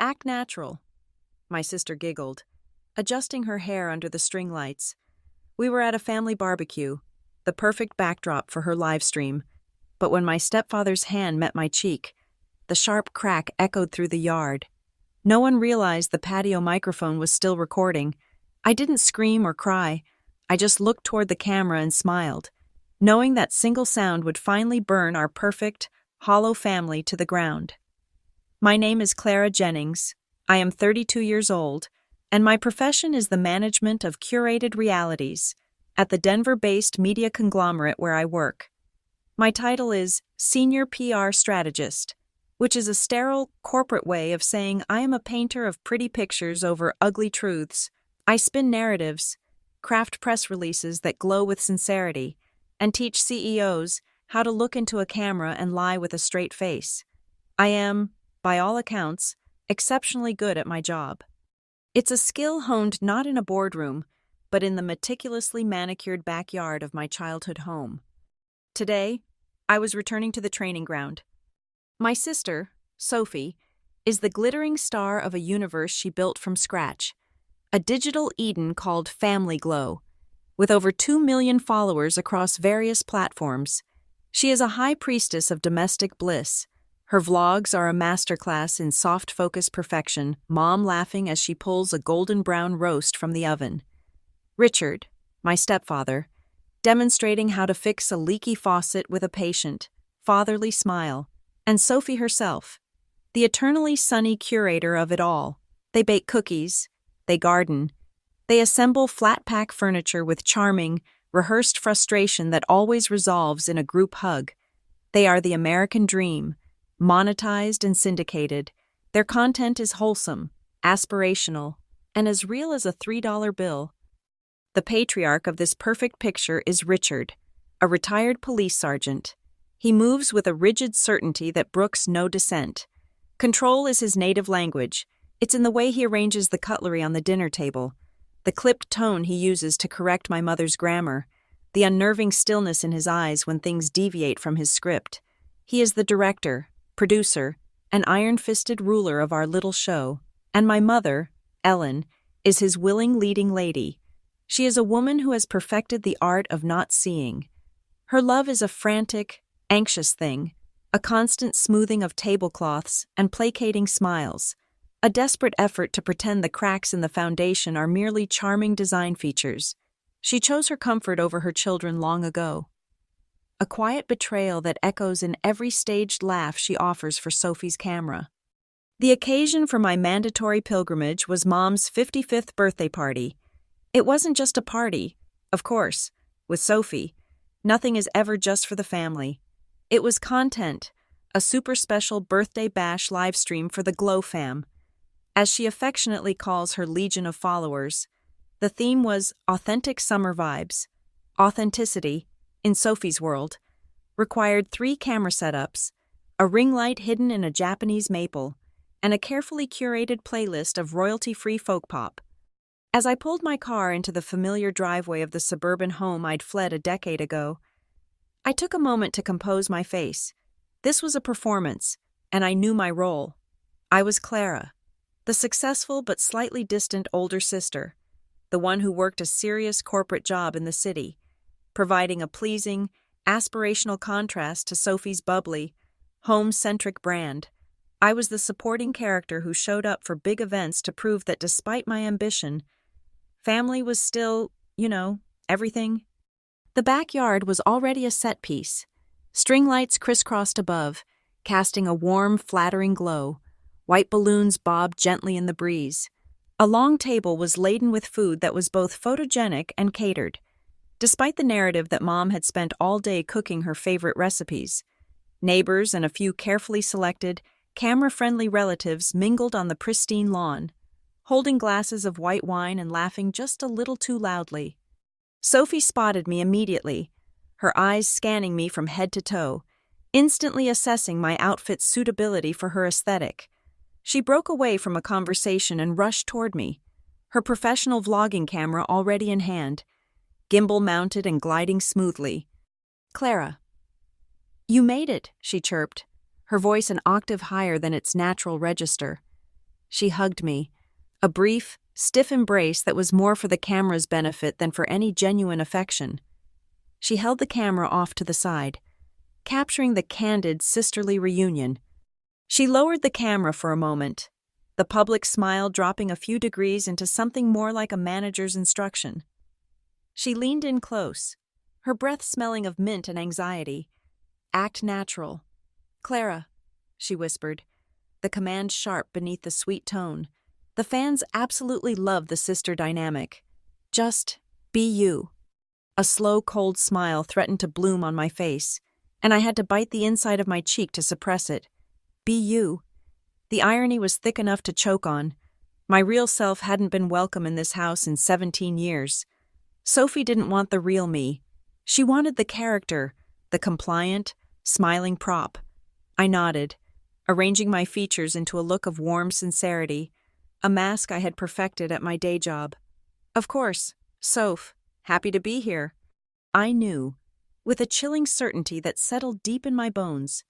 Act natural. My sister giggled, adjusting her hair under the string lights. We were at a family barbecue, the perfect backdrop for her live stream. But when my stepfather's hand met my cheek, the sharp crack echoed through the yard. No one realized the patio microphone was still recording. I didn't scream or cry. I just looked toward the camera and smiled, knowing that single sound would finally burn our perfect, hollow family to the ground. My name is Clara Jennings. I am 32 years old, and my profession is the management of curated realities at the Denver-based media conglomerate where I work. My title is Senior PR Strategist, which is a sterile, corporate way of saying I am a painter of pretty pictures over ugly truths. I spin narratives, craft press releases that glow with sincerity, and teach CEOs how to look into a camera and lie with a straight face. I am, by all accounts, exceptionally good at my job. It's a skill honed not in a boardroom, but in the meticulously manicured backyard of my childhood home. Today, I was returning to the training ground. My sister, Sophie, is the glittering star of a universe she built from scratch, a digital Eden called Family Glow. With over 2 million followers across various platforms, she is a high priestess of domestic bliss. Her vlogs are a masterclass in soft focus perfection, mom laughing as she pulls a golden brown roast from the oven. Richard, my stepfather, demonstrating how to fix a leaky faucet with a patient, fatherly smile. And Sophie herself, the eternally sunny curator of it all. They bake cookies, they garden, they assemble flat-pack furniture with charming, rehearsed frustration that always resolves in a group hug. They are the American dream, monetized and syndicated. Their content is wholesome, aspirational, and as real as a $3 bill. The patriarch of this perfect picture is Richard, a retired police sergeant. He moves with a rigid certainty that brooks no dissent. Control is his native language. It's in the way he arranges the cutlery on the dinner table, the clipped tone he uses to correct my mother's grammar, the unnerving stillness in his eyes when things deviate from his script. He is the director, producer, and iron-fisted ruler of our little show. And my mother, Ellen, is his willing leading lady. She is a woman who has perfected the art of not seeing. Her love is a frantic, anxious thing, a constant smoothing of tablecloths and placating smiles, a desperate effort to pretend the cracks in the foundation are merely charming design features. She chose her comfort over her children long ago. A quiet betrayal that echoes in every staged laugh she offers for Sophie's camera. The occasion for my mandatory pilgrimage was Mom's 55th birthday party. It wasn't just a party, of course. With Sophie, nothing is ever just for the family. It was content, a super special birthday bash livestream for the Glow fam. As she affectionately calls her legion of followers, the theme was authentic summer vibes. Authenticity, in Sophie's world, required 3 camera setups, a ring light hidden in a Japanese maple, and a carefully curated playlist of royalty-free folk pop. As I pulled my car into the familiar driveway of the suburban home I'd fled a decade ago, I took a moment to compose my face. This was a performance, and I knew my role. I was Clara, the successful but slightly distant older sister, the one who worked a serious corporate job in the city, providing a pleasing, aspirational contrast to Sophie's bubbly, home-centric brand. I was the supporting character who showed up for big events to prove that despite my ambition, family was still, everything. The backyard was already a set piece. String lights crisscrossed above, casting a warm, flattering glow. White balloons bobbed gently in the breeze. A long table was laden with food that was both photogenic and catered. Despite the narrative that Mom had spent all day cooking her favorite recipes, neighbors and a few carefully selected, camera-friendly relatives mingled on the pristine lawn, holding glasses of white wine and laughing just a little too loudly. Sophie spotted me immediately, her eyes scanning me from head to toe, instantly assessing my outfit's suitability for her aesthetic. She broke away from a conversation and rushed toward me, her professional vlogging camera already in hand, gimbal mounted and gliding smoothly. "Clara, you made it," she chirped, her voice an octave higher than its natural register. She hugged me, a brief, stiff embrace that was more for the camera's benefit than for any genuine affection. She held the camera off to the side, capturing the candid, sisterly reunion. She lowered the camera for a moment, the public smile dropping a few degrees into something more like a manager's instruction. She leaned in close, her breath smelling of mint and anxiety. "Act natural. Clara," she whispered, the command sharp beneath the sweet tone. The fans absolutely love the sister dynamic. "Just be you." A slow, cold smile threatened to bloom on my face, and I had to bite the inside of my cheek to suppress it. Be you. The irony was thick enough to choke on. My real self hadn't been welcome in this house in 17 years. Sophie didn't want the real me. She wanted the character, the compliant, smiling prop. I nodded, arranging my features into a look of warm sincerity, a mask I had perfected at my day job. "Of course, Soph, happy to be here." I knew, with a chilling certainty that settled deep in my bones,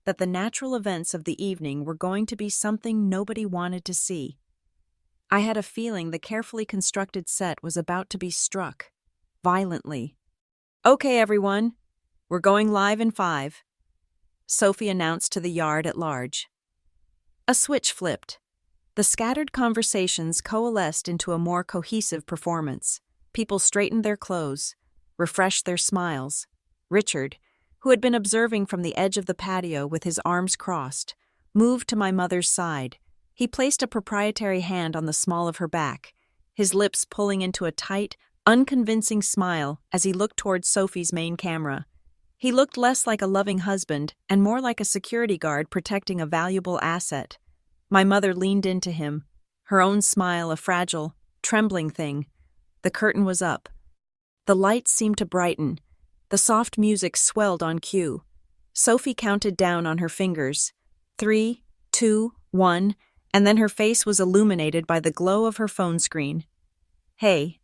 that the natural events of the evening were going to be something nobody wanted to see. I had a feeling the carefully constructed set was about to be struck, violently. "Okay, everyone, we're going live in 5, Sophie announced to the yard at large. A switch flipped. The scattered conversations coalesced into a more cohesive performance. People straightened their clothes, refreshed their smiles. Richard, who had been observing from the edge of the patio with his arms crossed, moved to my mother's side. He placed a proprietary hand on the small of her back, his lips pulling into a tight, unconvincing smile as he looked towards Sophie's main camera. He looked less like a loving husband and more like a security guard protecting a valuable asset. My mother leaned into him, her own smile a fragile, trembling thing. The curtain was up. The lights seemed to brighten. The soft music swelled on cue. Sophie counted down on her fingers. 3, 2, 1, and then her face was illuminated by the glow of her phone screen. Hey.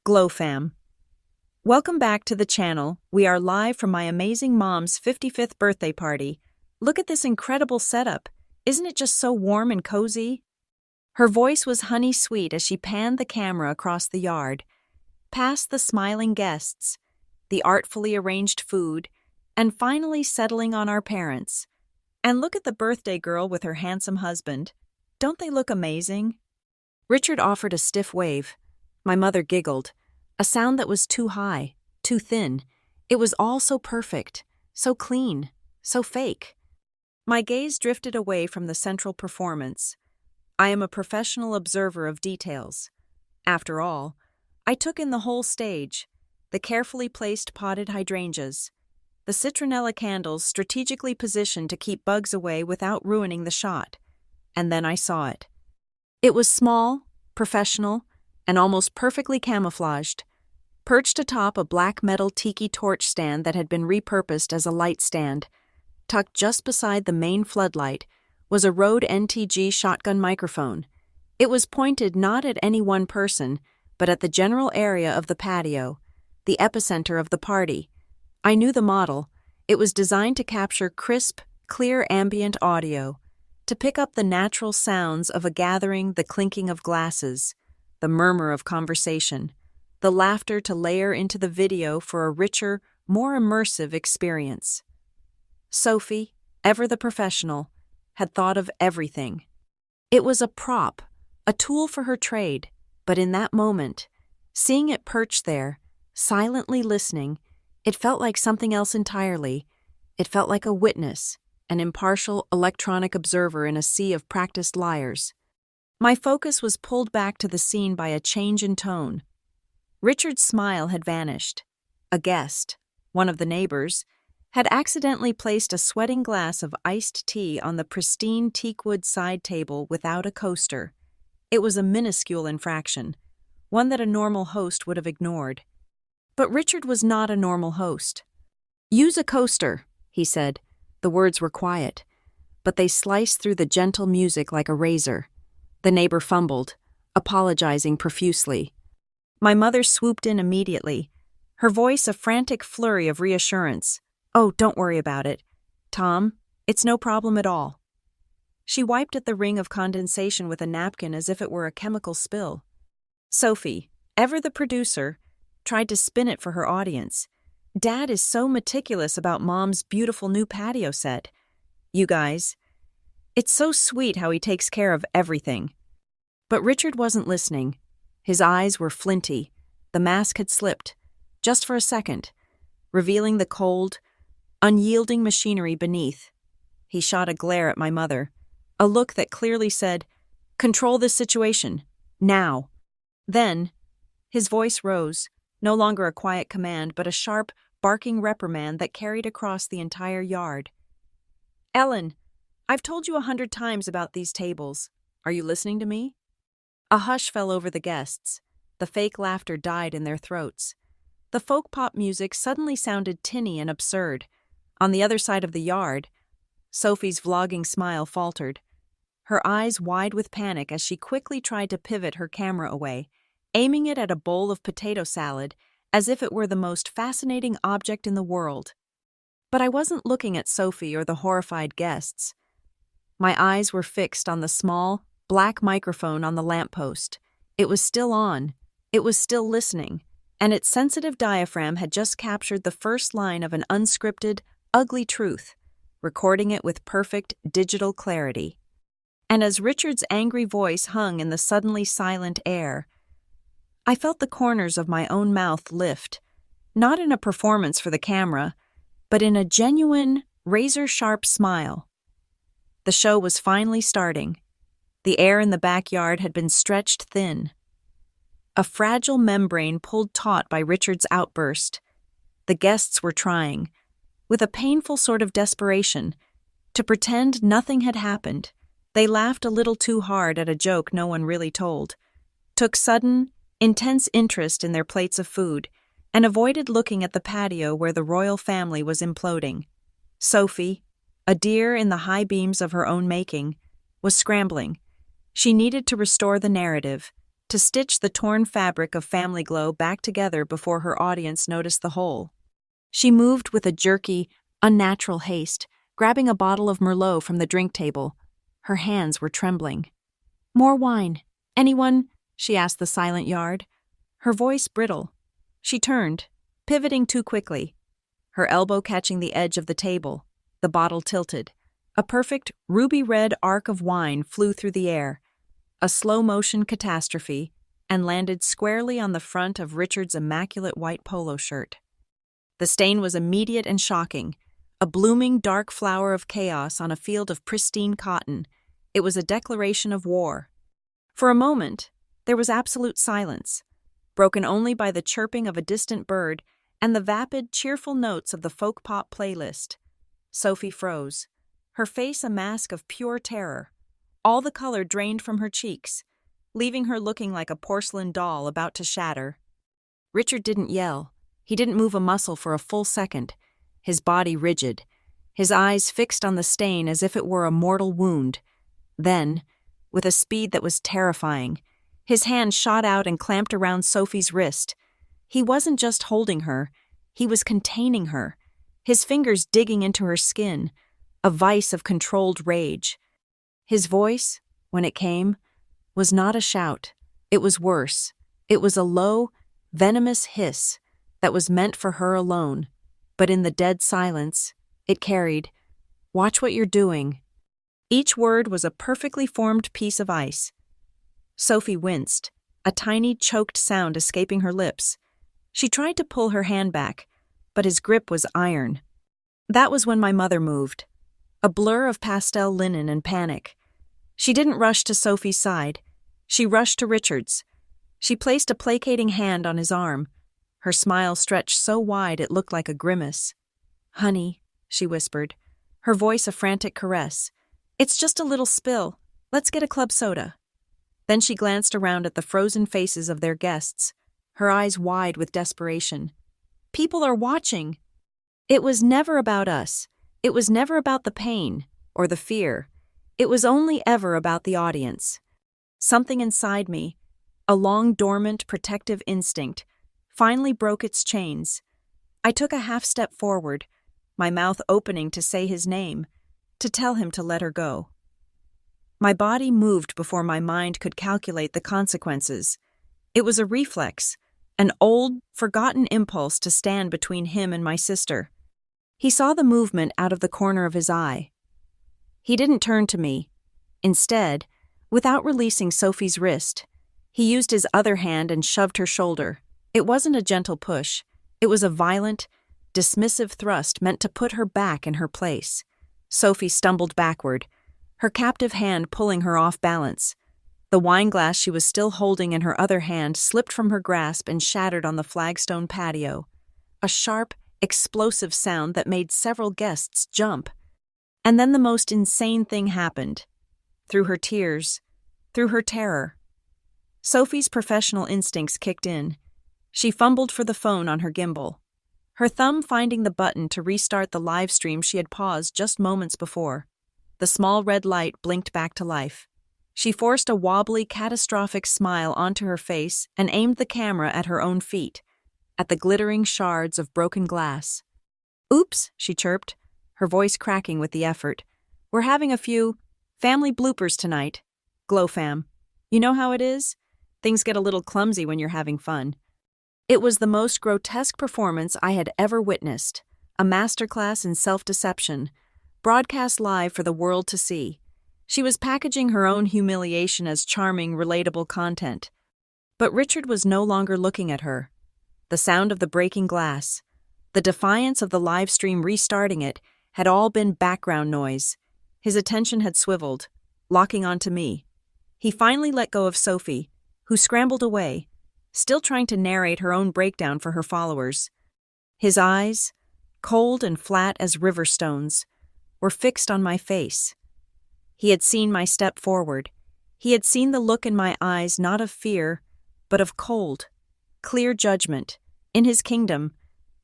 Glow fam. Welcome back to the channel. We are live from my amazing mom's 55th birthday party. Look at this incredible setup. Isn't it just so warm and cozy? Her voice was honey sweet as she panned the camera across the yard, past the smiling guests, the artfully arranged food, and finally settling on our parents. And look at the birthday girl with her handsome husband. Don't they look amazing? Richard offered a stiff wave. My mother giggled, a sound that was too high, too thin. It was all so perfect, so clean, so fake. My gaze drifted away from the central performance. I am a professional observer of details. After all, I took in the whole stage, the carefully placed potted hydrangeas, the citronella candles strategically positioned to keep bugs away without ruining the shot. And then I saw it. It was small, professional, and almost perfectly camouflaged. Perched atop a black metal tiki torch stand that had been repurposed as a light stand, tucked just beside the main floodlight, was a Rode NTG shotgun microphone. It was pointed not at any one person, but at the general area of the patio, the epicenter of the party. I knew the model. It was designed to capture crisp, clear ambient audio, to pick up the natural sounds of a gathering, the clinking of glasses, the murmur of conversation, the laughter to layer into the video for a richer, more immersive experience. Sophie, ever the professional, had thought of everything. It was a prop, a tool for her trade, but in that moment, seeing it perched there, silently listening, it felt like something else entirely. It felt like a witness, an impartial electronic observer in a sea of practiced liars. My focus was pulled back to the scene by a change in tone. Richard's smile had vanished. A guest, one of the neighbors, had accidentally placed a sweating glass of iced tea on the pristine teakwood side table without a coaster. It was a minuscule infraction, one that a normal host would have ignored. But Richard was not a normal host. "Use a coaster," he said. The words were quiet, but they sliced through the gentle music like a razor. The neighbor fumbled, apologizing profusely. My mother swooped in immediately, her voice a frantic flurry of reassurance. "Oh, don't worry about it. Tom, it's no problem at all." She wiped at the ring of condensation with a napkin as if it were a chemical spill. Sophie, ever the producer, tried to spin it for her audience. Dad is so meticulous about Mom's beautiful new patio set. You guys, it's so sweet how he takes care of everything. But Richard wasn't listening. His eyes were flinty. The mask had slipped, just for a second, revealing the cold, unyielding machinery beneath. He shot a glare at my mother, a look that clearly said, "Control this situation, now." Then, his voice rose, no longer a quiet command, but a sharp, barking reprimand that carried across the entire yard. "Ellen, I've told you 100 times about these tables. Are you listening to me?" A hush fell over the guests. The fake laughter died in their throats. The folk pop music suddenly sounded tinny and absurd. On the other side of the yard, Sophie's vlogging smile faltered, her eyes wide with panic as she quickly tried to pivot her camera away, aiming it at a bowl of potato salad as if it were the most fascinating object in the world. But I wasn't looking at Sophie or the horrified guests. My eyes were fixed on the small, black microphone on the lamppost. It was still on. It was still listening, and its sensitive diaphragm had just captured the first line of an unscripted, ugly truth, recording it with perfect digital clarity. And as Richard's angry voice hung in the suddenly silent air, I felt the corners of my own mouth lift, not in a performance for the camera, but in a genuine, razor-sharp smile. The show was finally starting. The air in the backyard had been stretched thin. A fragile membrane pulled taut by Richard's outburst. The guests were trying, with a painful sort of desperation, to pretend nothing had happened. They laughed a little too hard at a joke no one really told, took sudden, intense interest in their plates of food, and avoided looking at the patio where the royal family was imploding. Sophie, a deer in the high beams of her own making, was scrambling. She needed to restore the narrative, to stitch the torn fabric of Family Glow back together before her audience noticed the hole. She moved with a jerky, unnatural haste, grabbing a bottle of Merlot from the drink table. Her hands were trembling. "More wine. Anyone?" she asked the silent yard. Her voice brittle. She turned, pivoting too quickly, her elbow catching the edge of the table, the bottle tilted. A perfect ruby-red arc of wine flew through the air, a slow-motion catastrophe, and landed squarely on the front of Richard's immaculate white polo shirt. The stain was immediate and shocking, a blooming dark flower of chaos on a field of pristine cotton. It was a declaration of war. For a moment, there was absolute silence, broken only by the chirping of a distant bird and the vapid, cheerful notes of the folk pop playlist. Sophie froze, her face a mask of pure terror. All the color drained from her cheeks, leaving her looking like a porcelain doll about to shatter. Richard didn't yell. He didn't move a muscle for a full second, his body rigid, his eyes fixed on the stain as if it were a mortal wound. Then, with a speed that was terrifying, his hand shot out and clamped around Sophie's wrist. He wasn't just holding her, he was containing her, his fingers digging into her skin, a vice of controlled rage. His voice, when it came, was not a shout. It was worse. It was a low, venomous hiss that was meant for her alone. But in the dead silence, it carried, "Watch what you're doing." Each word was a perfectly formed piece of ice. Sophie winced, a tiny, choked sound escaping her lips. She tried to pull her hand back, but his grip was iron. That was when my mother moved, a blur of pastel linen and panic. She didn't rush to Sophie's side. She rushed to Richard's. She placed a placating hand on his arm. Her smile stretched so wide it looked like a grimace. "Honey," she whispered, her voice a frantic caress. "It's just a little spill. Let's get a club soda." Then she glanced around at the frozen faces of their guests, her eyes wide with desperation. "People are watching." It was never about us. It was never about the pain or the fear. It was only ever about the audience. Something inside me, a long-dormant protective instinct, finally broke its chains. I took a half-step forward, my mouth opening to say his name, to tell him to let her go. My body moved before my mind could calculate the consequences. It was a reflex, an old, forgotten impulse to stand between him and my sister. He saw the movement out of the corner of his eye. He didn't turn to me. Instead, without releasing Sophie's wrist, he used his other hand and shoved her shoulder. It wasn't a gentle push. It was a violent, dismissive thrust meant to put her back in her place. Sophie stumbled backward, her captive hand pulling her off balance. The wine glass she was still holding in her other hand slipped from her grasp and shattered on the flagstone patio. A sharp, explosive sound that made several guests jump. And then the most insane thing happened. Through her tears, through her terror, Sophie's professional instincts kicked in. She fumbled for the phone on her gimbal, her thumb finding the button to restart the live stream she had paused just moments before. The small red light blinked back to life. She forced a wobbly, catastrophic smile onto her face and aimed the camera at her own feet, at the glittering shards of broken glass. "Oops," she chirped, her voice cracking with the effort. "We're having a few family bloopers tonight. Glow fam. You know how it is? Things get a little clumsy when you're having fun." It was the most grotesque performance I had ever witnessed, a masterclass in self-deception, broadcast live for the world to see. She was packaging her own humiliation as charming, relatable content. But Richard was no longer looking at her. The sound of the breaking glass, the defiance of the live stream restarting it, had all been background noise. His attention had swiveled, locking onto me. He finally let go of Sophie, who scrambled away, still trying to narrate her own breakdown for her followers. His eyes, cold and flat as river stones, were fixed on my face. He had seen my step forward. He had seen the look in my eyes not of fear, but of cold, clear judgment. In his kingdom,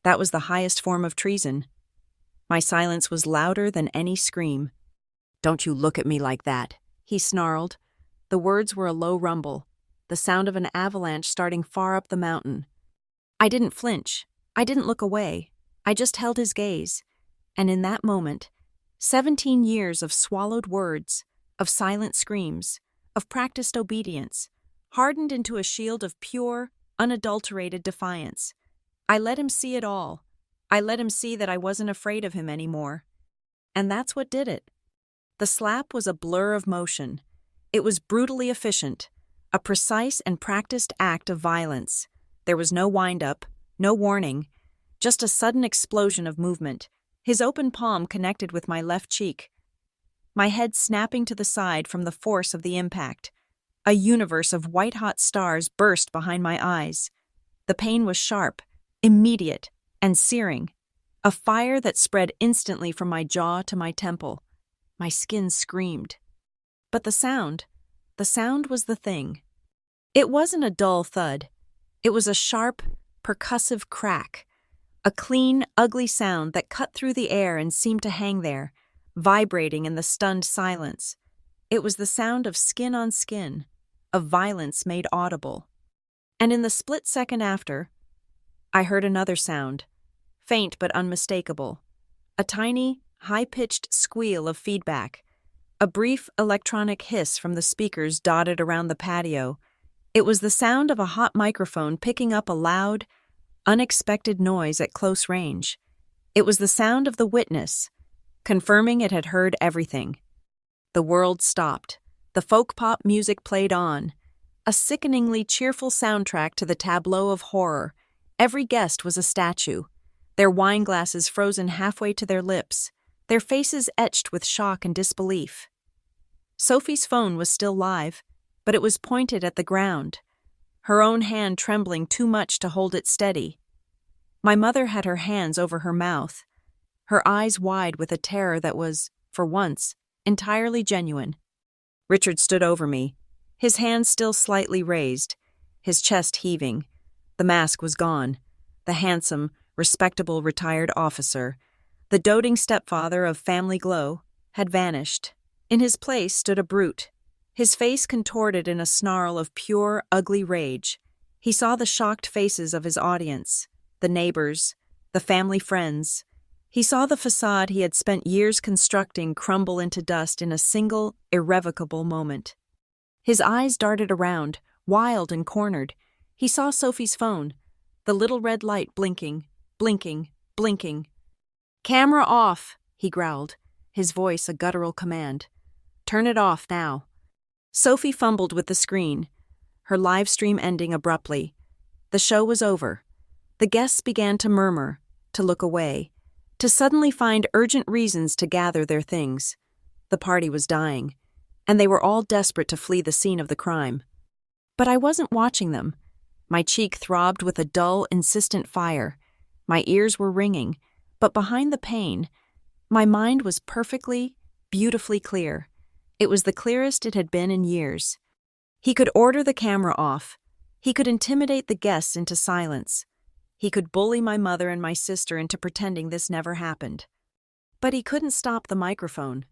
that was the highest form of treason. My silence was louder than any scream. "Don't you look at me like that," he snarled. The words were a low rumble, the sound of an avalanche starting far up the mountain. I didn't flinch. I didn't look away. I just held his gaze. And in that moment, 17 years of swallowed words, of silent screams, of practiced obedience, hardened into a shield of pure, unadulterated defiance. I let him see it all. I let him see that I wasn't afraid of him anymore. And that's what did it. The slap was a blur of motion. It was brutally efficient, a precise and practiced act of violence. There was no wind-up, no warning, just a sudden explosion of movement. His open palm connected with my left cheek, my head snapping to the side from the force of the impact. A universe of white-hot stars burst behind my eyes. The pain was sharp, immediate, and searing, a fire that spread instantly from my jaw to my temple. My skin screamed. But the sound was the thing. It wasn't a dull thud. It was a sharp, percussive crack. A clean, ugly sound that cut through the air and seemed to hang there, vibrating in the stunned silence. It was the sound of skin on skin, of violence made audible. And in the split second after, I heard another sound, faint but unmistakable. A tiny, high-pitched squeal of feedback. A brief electronic hiss from the speakers dotted around the patio. It was the sound of a hot microphone picking up a loud, unexpected noise at close range. It was the sound of the witness, confirming it had heard everything. The world stopped. The folk pop music played on, a sickeningly cheerful soundtrack to the tableau of horror. Every guest was a statue, their wine glasses frozen halfway to their lips, their faces etched with shock and disbelief. Sophie's phone was still live, but it was pointed at the ground, her own hand trembling too much to hold it steady. My mother had her hands over her mouth, her eyes wide with a terror that was, for once, entirely genuine. Richard stood over me, his hands still slightly raised, his chest heaving. The mask was gone. The handsome, respectable retired officer, the doting stepfather of Family Glow, had vanished. In his place stood a brute, his face contorted in a snarl of pure, ugly rage. He saw the shocked faces of his audience, the neighbors, the family friends. He saw the facade he had spent years constructing crumble into dust in a single, irrevocable moment. His eyes darted around, wild and cornered. He saw Sophie's phone, the little red light blinking, blinking, blinking. "Camera off," he growled, his voice a guttural command. "Turn it off now." Sophie fumbled with the screen, her live stream ending abruptly. The show was over. The guests began to murmur, to look away, to suddenly find urgent reasons to gather their things. The party was dying, and they were all desperate to flee the scene of the crime. But I wasn't watching them. My cheek throbbed with a dull, insistent fire. My ears were ringing, but behind the pain, my mind was perfectly, beautifully clear. It was the clearest it had been in years. He could order the camera off. He could intimidate the guests into silence. He could bully my mother and my sister into pretending this never happened. But he couldn't stop the microphone.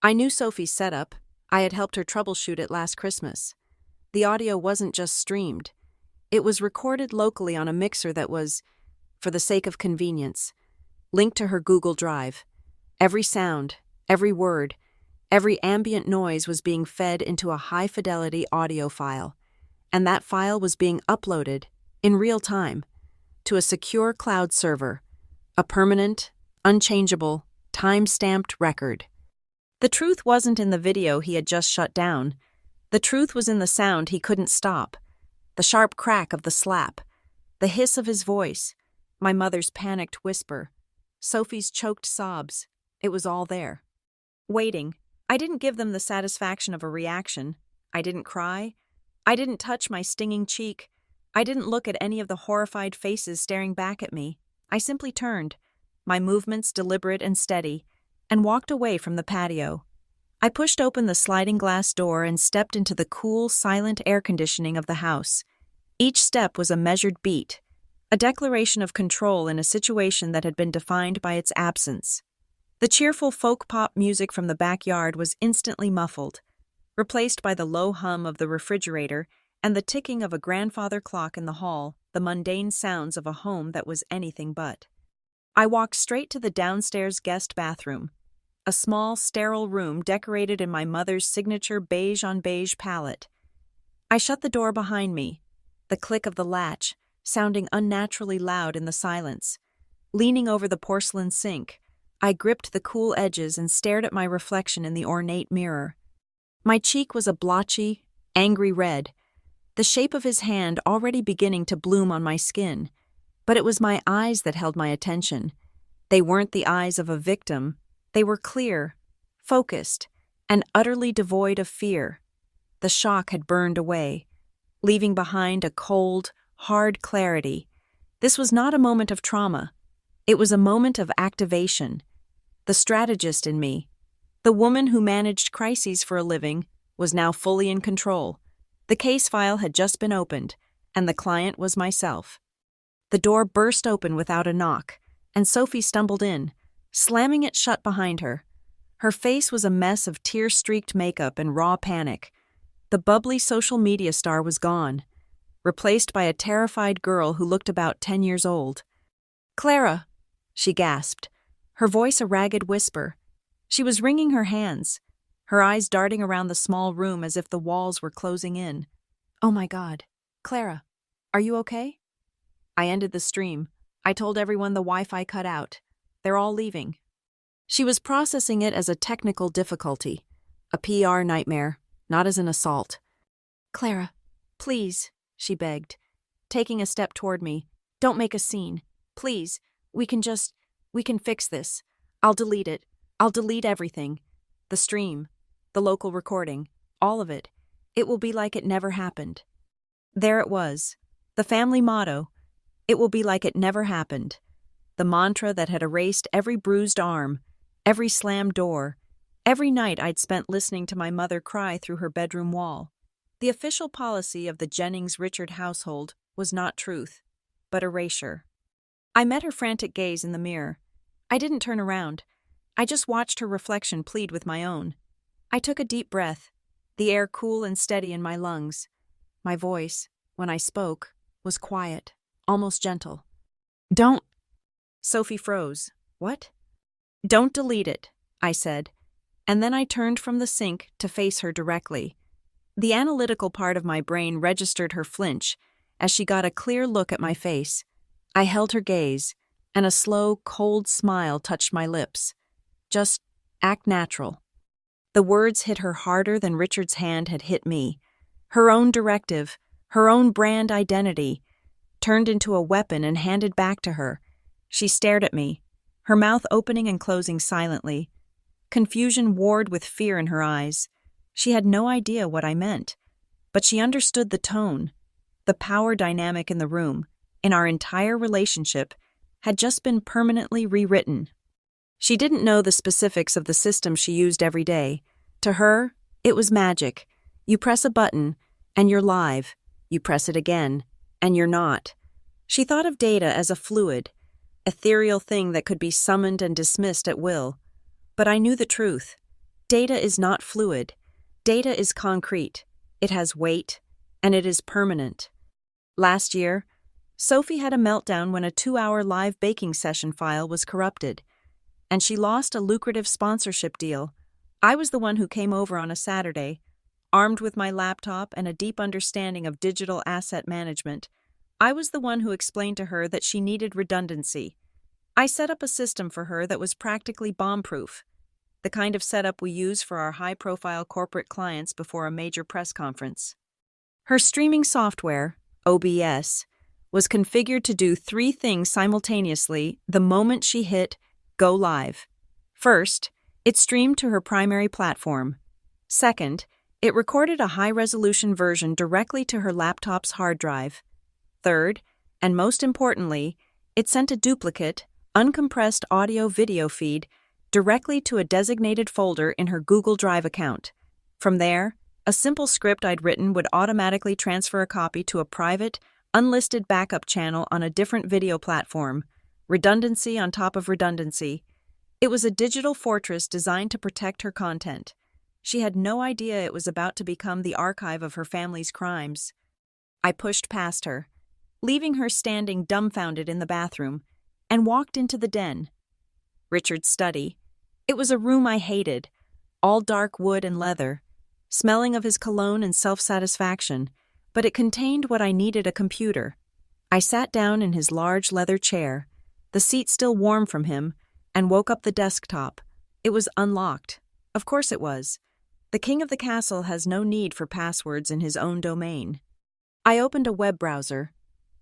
I knew Sophie's setup. I had helped her troubleshoot it last Christmas. The audio wasn't just streamed. It was recorded locally on a mixer that was, for the sake of convenience, linked to her Google Drive. Every sound, every word, every ambient noise was being fed into a high-fidelity audio file, and that file was being uploaded, in real time, to a secure cloud server, a permanent, unchangeable, time-stamped record. The truth wasn't in the video he had just shut down. The truth was in the sound he couldn't stop, the sharp crack of the slap, the hiss of his voice, my mother's panicked whisper, Sophie's choked sobs. It was all there. Waiting, I didn't give them the satisfaction of a reaction. I didn't cry. I didn't touch my stinging cheek. I didn't look at any of the horrified faces staring back at me. I simply turned, my movements deliberate and steady, and walked away from the patio. I pushed open the sliding glass door and stepped into the cool, silent air conditioning of the house. Each step was a measured beat, a declaration of control in a situation that had been defined by its absence. The cheerful folk pop music from the backyard was instantly muffled, replaced by the low hum of the refrigerator and the ticking of a grandfather clock in the hall, the mundane sounds of a home that was anything but. I walked straight to the downstairs guest bathroom, a small, sterile room decorated in my mother's signature beige-on-beige palette. I shut the door behind me, the click of the latch sounding unnaturally loud in the silence. Leaning over the porcelain sink, I gripped the cool edges and stared at my reflection in the ornate mirror. My cheek was a blotchy, angry red, the shape of his hand already beginning to bloom on my skin. But it was my eyes that held my attention. They weren't the eyes of a victim. They were clear, focused, and utterly devoid of fear. The shock had burned away, leaving behind a cold, hard clarity. This was not a moment of trauma. It was a moment of activation. The strategist in me, the woman who managed crises for a living, was now fully in control. The case file had just been opened, and the client was myself. The door burst open without a knock, and Sophie stumbled in, slamming it shut behind her. Her face was a mess of tear-streaked makeup and raw panic. The bubbly social media star was gone, replaced by a terrified girl who looked about 10 years old. "Clara," she gasped, her voice a ragged whisper. She was wringing her hands, her eyes darting around the small room as if the walls were closing in. "Oh my God. Clara, are you okay?" I ended the stream. I told everyone the Wi-Fi cut out. They're all leaving. She was processing it as a technical difficulty, a PR nightmare, not as an assault. "Clara, please," she begged, taking a step toward me. "Don't make a scene. Please, we can fix this. I'll delete it. I'll delete everything. The stream, the local recording, all of it. It will be like it never happened." There it was, the family motto. It will be like it never happened. The mantra that had erased every bruised arm, every slammed door, every night I'd spent listening to my mother cry through her bedroom wall. The official policy of the Jennings-Richard household was not truth, but erasure. I met her frantic gaze in the mirror. I didn't turn around. I just watched her reflection plead with my own. I took a deep breath, the air cool and steady in my lungs. My voice, when I spoke, was quiet, almost gentle. "Don't." Sophie froze, What? Don't delete it, I said, and then I turned from the sink to face her directly. The analytical part of my brain registered her flinch as she got a clear look at my face. I held her gaze, and a slow, cold smile touched my lips. Just act natural. The words hit her harder than Richard's hand had hit me. Her own directive, her own brand identity, turned into a weapon and handed back to her. She stared at me, her mouth opening and closing silently. Confusion warred with fear in her eyes. She had no idea what I meant, but she understood the tone. The power dynamic in the room, in our entire relationship, had just been permanently rewritten. She didn't know the specifics of the system she used every day. To her, it was magic. You press a button, and you're live. You press it again, and you're not. She thought of data as a fluid, ethereal thing that could be summoned and dismissed at will. But I knew the truth. Data is not fluid. Data is concrete. It has weight, and it is permanent. Last year, Sophie had a meltdown when a 2-hour live baking session file was corrupted, and she lost a lucrative sponsorship deal. I was the one who came over on a Saturday, armed with my laptop and a deep understanding of digital asset management. I was the one who explained to her that she needed redundancy. I set up a system for her that was practically bomb-proof, the kind of setup we use for our high-profile corporate clients before a major press conference. Her streaming software, OBS, was configured to do 3 things simultaneously the moment she hit Go Live. First, it streamed to her primary platform. Second, it recorded a high-resolution version directly to her laptop's hard drive. Third, and most importantly, it sent a duplicate, uncompressed audio-video feed directly to a designated folder in her Google Drive account. From there, a simple script I'd written would automatically transfer a copy to a private, unlisted backup channel on a different video platform. Redundancy on top of redundancy. It was a digital fortress designed to protect her content. She had no idea it was about to become the archive of her family's crimes. I pushed past her, leaving her standing dumbfounded in the bathroom, and walked into the den. Richard's study. It was a room I hated, all dark wood and leather, smelling of his cologne and self-satisfaction, but it contained what I needed: a computer. I sat down in his large leather chair, the seat still warm from him, and woke up the desktop. It was unlocked. Of course it was. The king of the castle has no need for passwords in his own domain. I opened a web browser.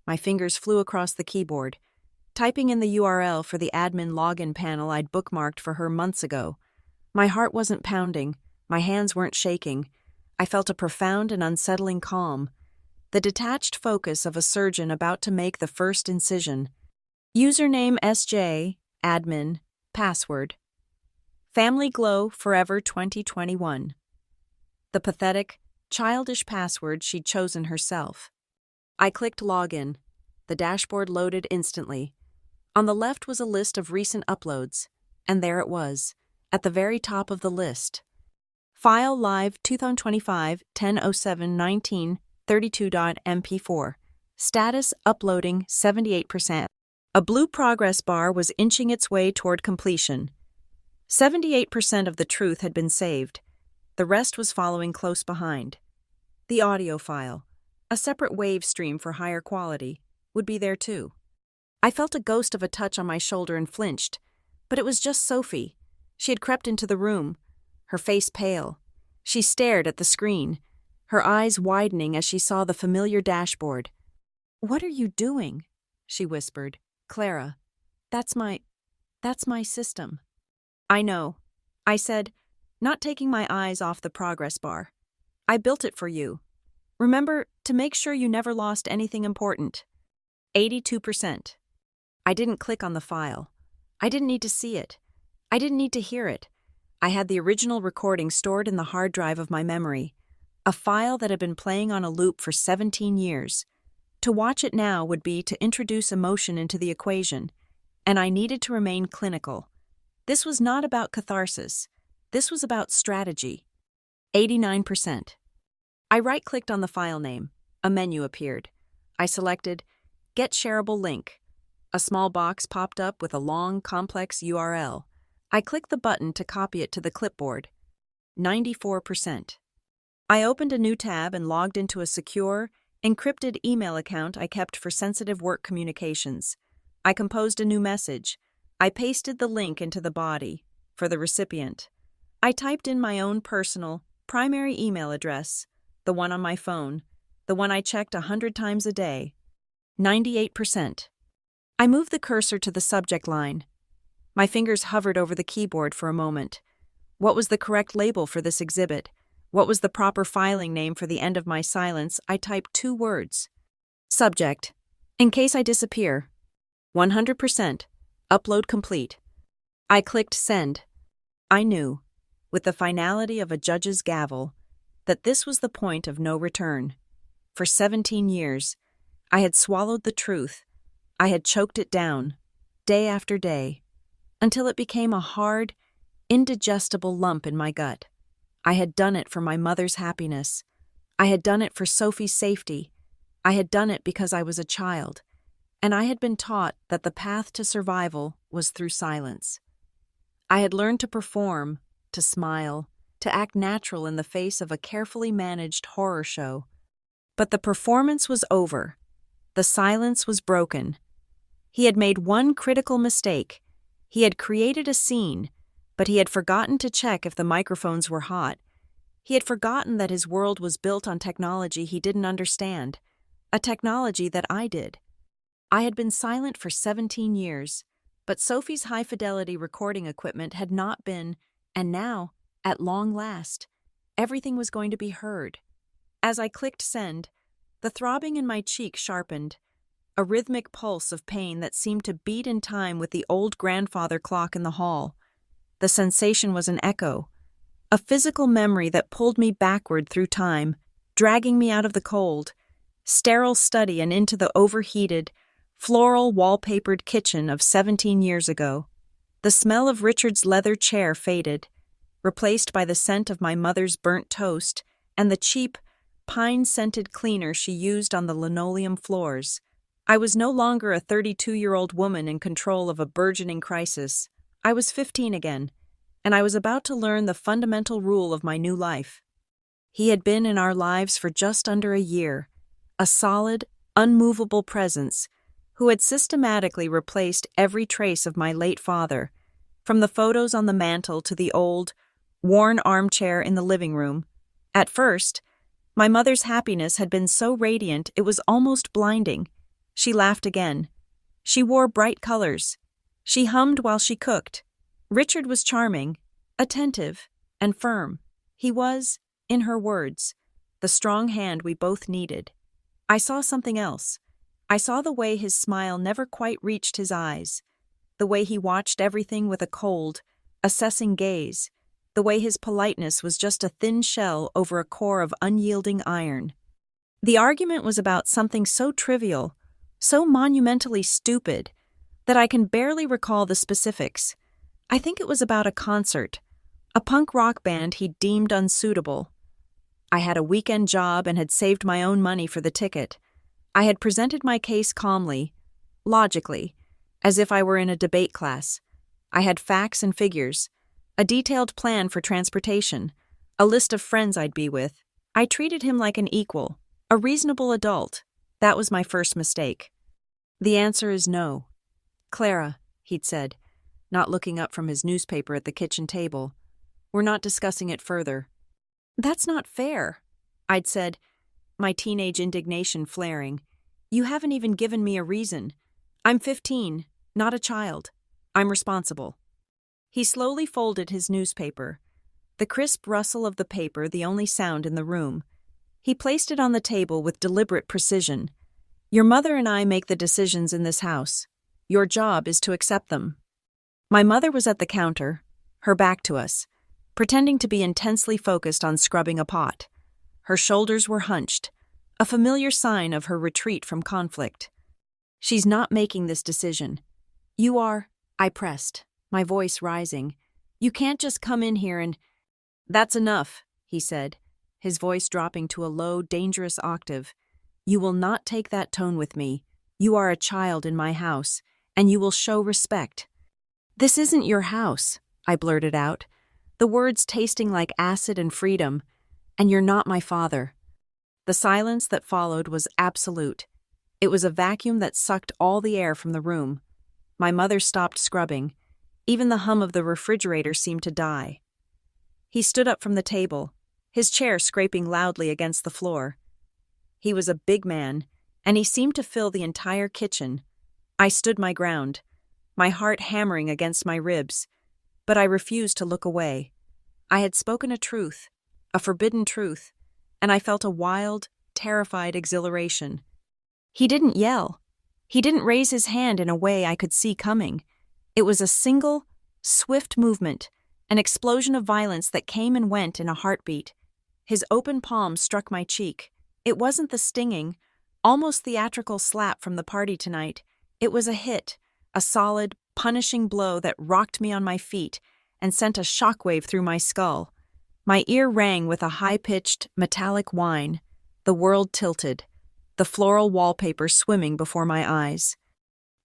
My fingers flew across the keyboard, typing in the URL for the admin login panel I'd bookmarked for her months ago. My heart wasn't pounding. My hands weren't shaking. I felt a profound and unsettling calm, the detached focus of a surgeon about to make the first incision. Username SJ, admin, password. Family Glow Forever 2021. The pathetic, childish password she'd chosen herself. I clicked login. The dashboard loaded instantly. On the left was a list of recent uploads, and there it was, at the very top of the list. File live 2025 10/07/19 32.mp4. Status uploading 78%. A blue progress bar was inching its way toward completion. 78% of the truth had been saved. The rest was following close behind. The audio file, a separate wave stream for higher quality, would be there too. I felt a ghost of a touch on my shoulder and flinched, but it was just Sophie. She had crept into the room, her face pale. She stared at the screen, her eyes widening as she saw the familiar dashboard. "What are you doing?" she whispered. "Clara, that's my system." "I know," I said, not taking my eyes off the progress bar. "I built it for you. Remember, to make sure you never lost anything important." 82%. I didn't click on the file. I didn't need to see it. I didn't need to hear it. I had the original recording stored in the hard drive of my memory, a file that had been playing on a loop for 17 years. To watch it now would be to introduce emotion into the equation, and I needed to remain clinical. This was not about catharsis. This was about strategy. 89%. I right-clicked on the file name. A menu appeared. I selected Get Shareable Link. A small box popped up with a long, complex URL. I clicked the button to copy it to the clipboard. 94%. I opened a new tab and logged into a secure, encrypted email account I kept for sensitive work communications. I composed a new message. I pasted the link into the body for the recipient. I typed in my own personal, primary email address, the one on my phone, the one I checked 100 times a day. 98%. I moved the cursor to the subject line. My fingers hovered over the keyboard for a moment. What was the correct label for this exhibit? What was the proper filing name for the end of my silence? I typed 2 words. Subject. In case I disappear. 100%. Upload complete. I clicked send. I knew, with the finality of a judge's gavel, that this was the point of no return. For 17 years, I had swallowed the truth. I had choked it down, day after day, until it became a hard, indigestible lump in my gut. I had done it for my mother's happiness. I had done it for Sophie's safety. I had done it because I was a child, and I had been taught that the path to survival was through silence. I had learned to perform, to smile, to act natural in the face of a carefully managed horror show. But the performance was over. The silence was broken. He had made one critical mistake. He had created a scene, but he had forgotten to check if the microphones were hot. He had forgotten that his world was built on technology he didn't understand, a technology that I did. I had been silent for 17 years, but Sophie's high-fidelity recording equipment had not been, and now, at long last, everything was going to be heard. As I clicked send, the throbbing in my cheek sharpened, a rhythmic pulse of pain that seemed to beat in time with the old grandfather clock in the hall. The sensation was an echo, a physical memory that pulled me backward through time, dragging me out of the cold, sterile study and into the overheated, floral wallpapered kitchen of 17 years ago. The smell of Richard's leather chair faded, replaced by the scent of my mother's burnt toast and the cheap, pine-scented cleaner she used on the linoleum floors. I was no longer a 32-year-old woman in control of a burgeoning crisis. I was 15 again, and I was about to learn the fundamental rule of my new life. He had been in our lives for just under a year, a solid, unmovable presence who had systematically replaced every trace of my late father, from the photos on the mantel to the old, worn armchair in the living room. At first, my mother's happiness had been so radiant it was almost blinding. She laughed again. She wore bright colors. She hummed while she cooked. Richard was charming, attentive, and firm. He was, in her words, the strong hand we both needed. I saw something else. I saw the way his smile never quite reached his eyes, the way he watched everything with a cold, assessing gaze, the way his politeness was just a thin shell over a core of unyielding iron. The argument was about something so trivial, so monumentally stupid, that I can barely recall the specifics. I think it was about a concert, a punk rock band he deemed unsuitable. I had a weekend job and had saved my own money for the ticket. I had presented my case calmly, logically, as if I were in a debate class. I had facts and figures, a detailed plan for transportation, a list of friends I'd be with. I treated him like an equal, a reasonable adult. That was my first mistake. The answer is no. Clara, he'd said, not looking up from his newspaper at the kitchen table. We're not discussing it further. That's not fair, I'd said, my teenage indignation flaring. You haven't even given me a reason. I'm 15, not a child. I'm responsible. He slowly folded his newspaper, the crisp rustle of the paper the only sound in the room. He placed it on the table with deliberate precision. Your mother and I make the decisions in this house. Your job is to accept them. My mother was at the counter, her back to us, pretending to be intensely focused on scrubbing a pot. Her shoulders were hunched, a familiar sign of her retreat from conflict. She's not making this decision. You are, I pressed, my voice rising. You can't just come in here and... That's enough, he said, his voice dropping to a low, dangerous octave. You will not take that tone with me. You are a child in my house, and you will show respect." "This isn't your house," I blurted out, the words tasting like acid and freedom, "and you're not my father." The silence that followed was absolute. It was a vacuum that sucked all the air from the room. My mother stopped scrubbing. Even the hum of the refrigerator seemed to die. He stood up from the table, his chair scraping loudly against the floor. He was a big man, and he seemed to fill the entire kitchen. I stood my ground, my heart hammering against my ribs, but I refused to look away. I had spoken a truth, a forbidden truth, and I felt a wild, terrified exhilaration. He didn't yell. He didn't raise his hand in a way I could see coming. It was a single, swift movement, an explosion of violence that came and went in a heartbeat. His open palm struck my cheek. It wasn't the stinging, almost theatrical slap from the party tonight. It was a hit, a solid, punishing blow that rocked me on my feet and sent a shockwave through my skull. My ear rang with a high-pitched, metallic whine. The world tilted, the floral wallpaper swimming before my eyes.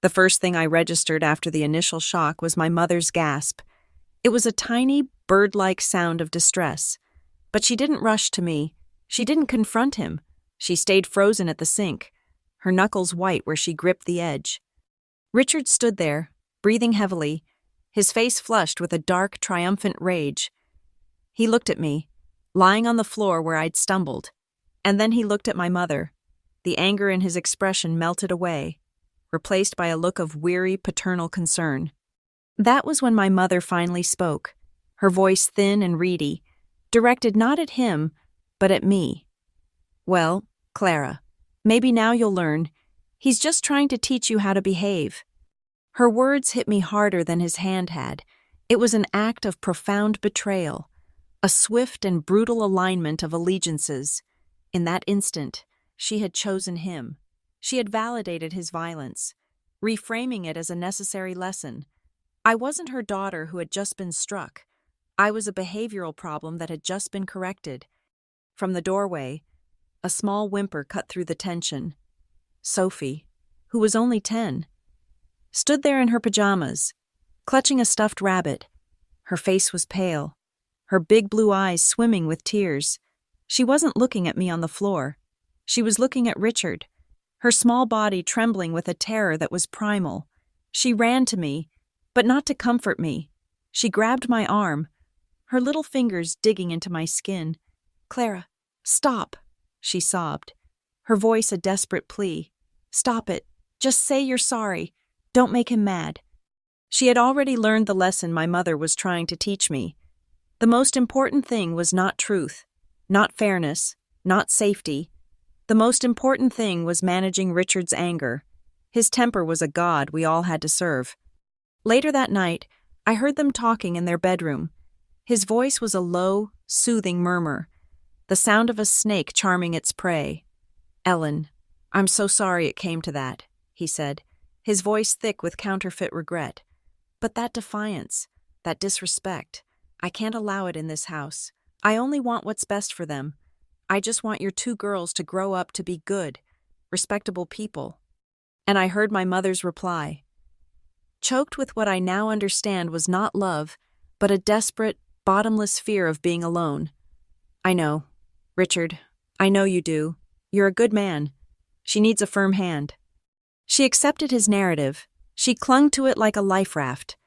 The first thing I registered after the initial shock was my mother's gasp. It was a tiny, bird-like sound of distress. But she didn't rush to me. She didn't confront him. She stayed frozen at the sink, her knuckles white where she gripped the edge. Richard stood there, breathing heavily, his face flushed with a dark, triumphant rage. He looked at me, lying on the floor where I'd stumbled, and then he looked at my mother. The anger in his expression melted away, replaced by a look of weary, paternal concern. That was when my mother finally spoke, her voice thin and reedy, directed not at him, but at me. "Well, Clara, maybe now you'll learn. He's just trying to teach you how to behave." Her words hit me harder than his hand had. It was an act of profound betrayal, a swift and brutal alignment of allegiances. In that instant, she had chosen him. She had validated his violence, reframing it as a necessary lesson. I wasn't her daughter who had just been struck. I was a behavioral problem that had just been corrected. From the doorway, a small whimper cut through the tension. Sophie, who was only 10, stood there in her pajamas, clutching a stuffed rabbit. Her face was pale, her big blue eyes swimming with tears. She wasn't looking at me on the floor. She was looking at Richard, her small body trembling with a terror that was primal. She ran to me, but not to comfort me. She grabbed my arm, her little fingers digging into my skin. "Clara, stop," she sobbed, her voice a desperate plea. "Stop it. Just say you're sorry. Don't make him mad." She had already learned the lesson my mother was trying to teach me. The most important thing was not truth, not fairness, not safety. The most important thing was managing Richard's anger. His temper was a god we all had to serve. Later that night, I heard them talking in their bedroom. His voice was a low, soothing murmur, the sound of a snake charming its prey. "Ellen, I'm so sorry it came to that," he said, his voice thick with counterfeit regret. "But that defiance, that disrespect, I can't allow it in this house. I only want what's best for them. I just want your two girls to grow up to be good, respectable people." And I heard my mother's reply, choked with what I now understand was not love, but a desperate, bottomless fear of being alone. "I know, Richard, I know you do. You're a good man. She needs a firm hand." She accepted his narrative. She clung to it like a life raft,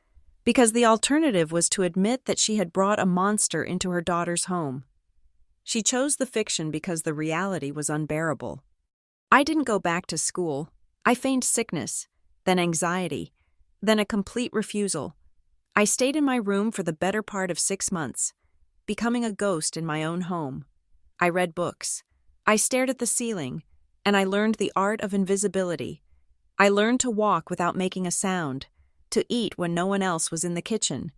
because the alternative was to admit that she had brought a monster into her daughter's home. She chose the fiction because the reality was unbearable. I didn't go back to school. I feigned sickness, then anxiety, then a complete refusal. I stayed in my room for the better part of 6 months, becoming a ghost in my own home. I read books. I stared at the ceiling, and I learned the art of invisibility. I learned to walk without making a sound, to eat when no one else was in the kitchen,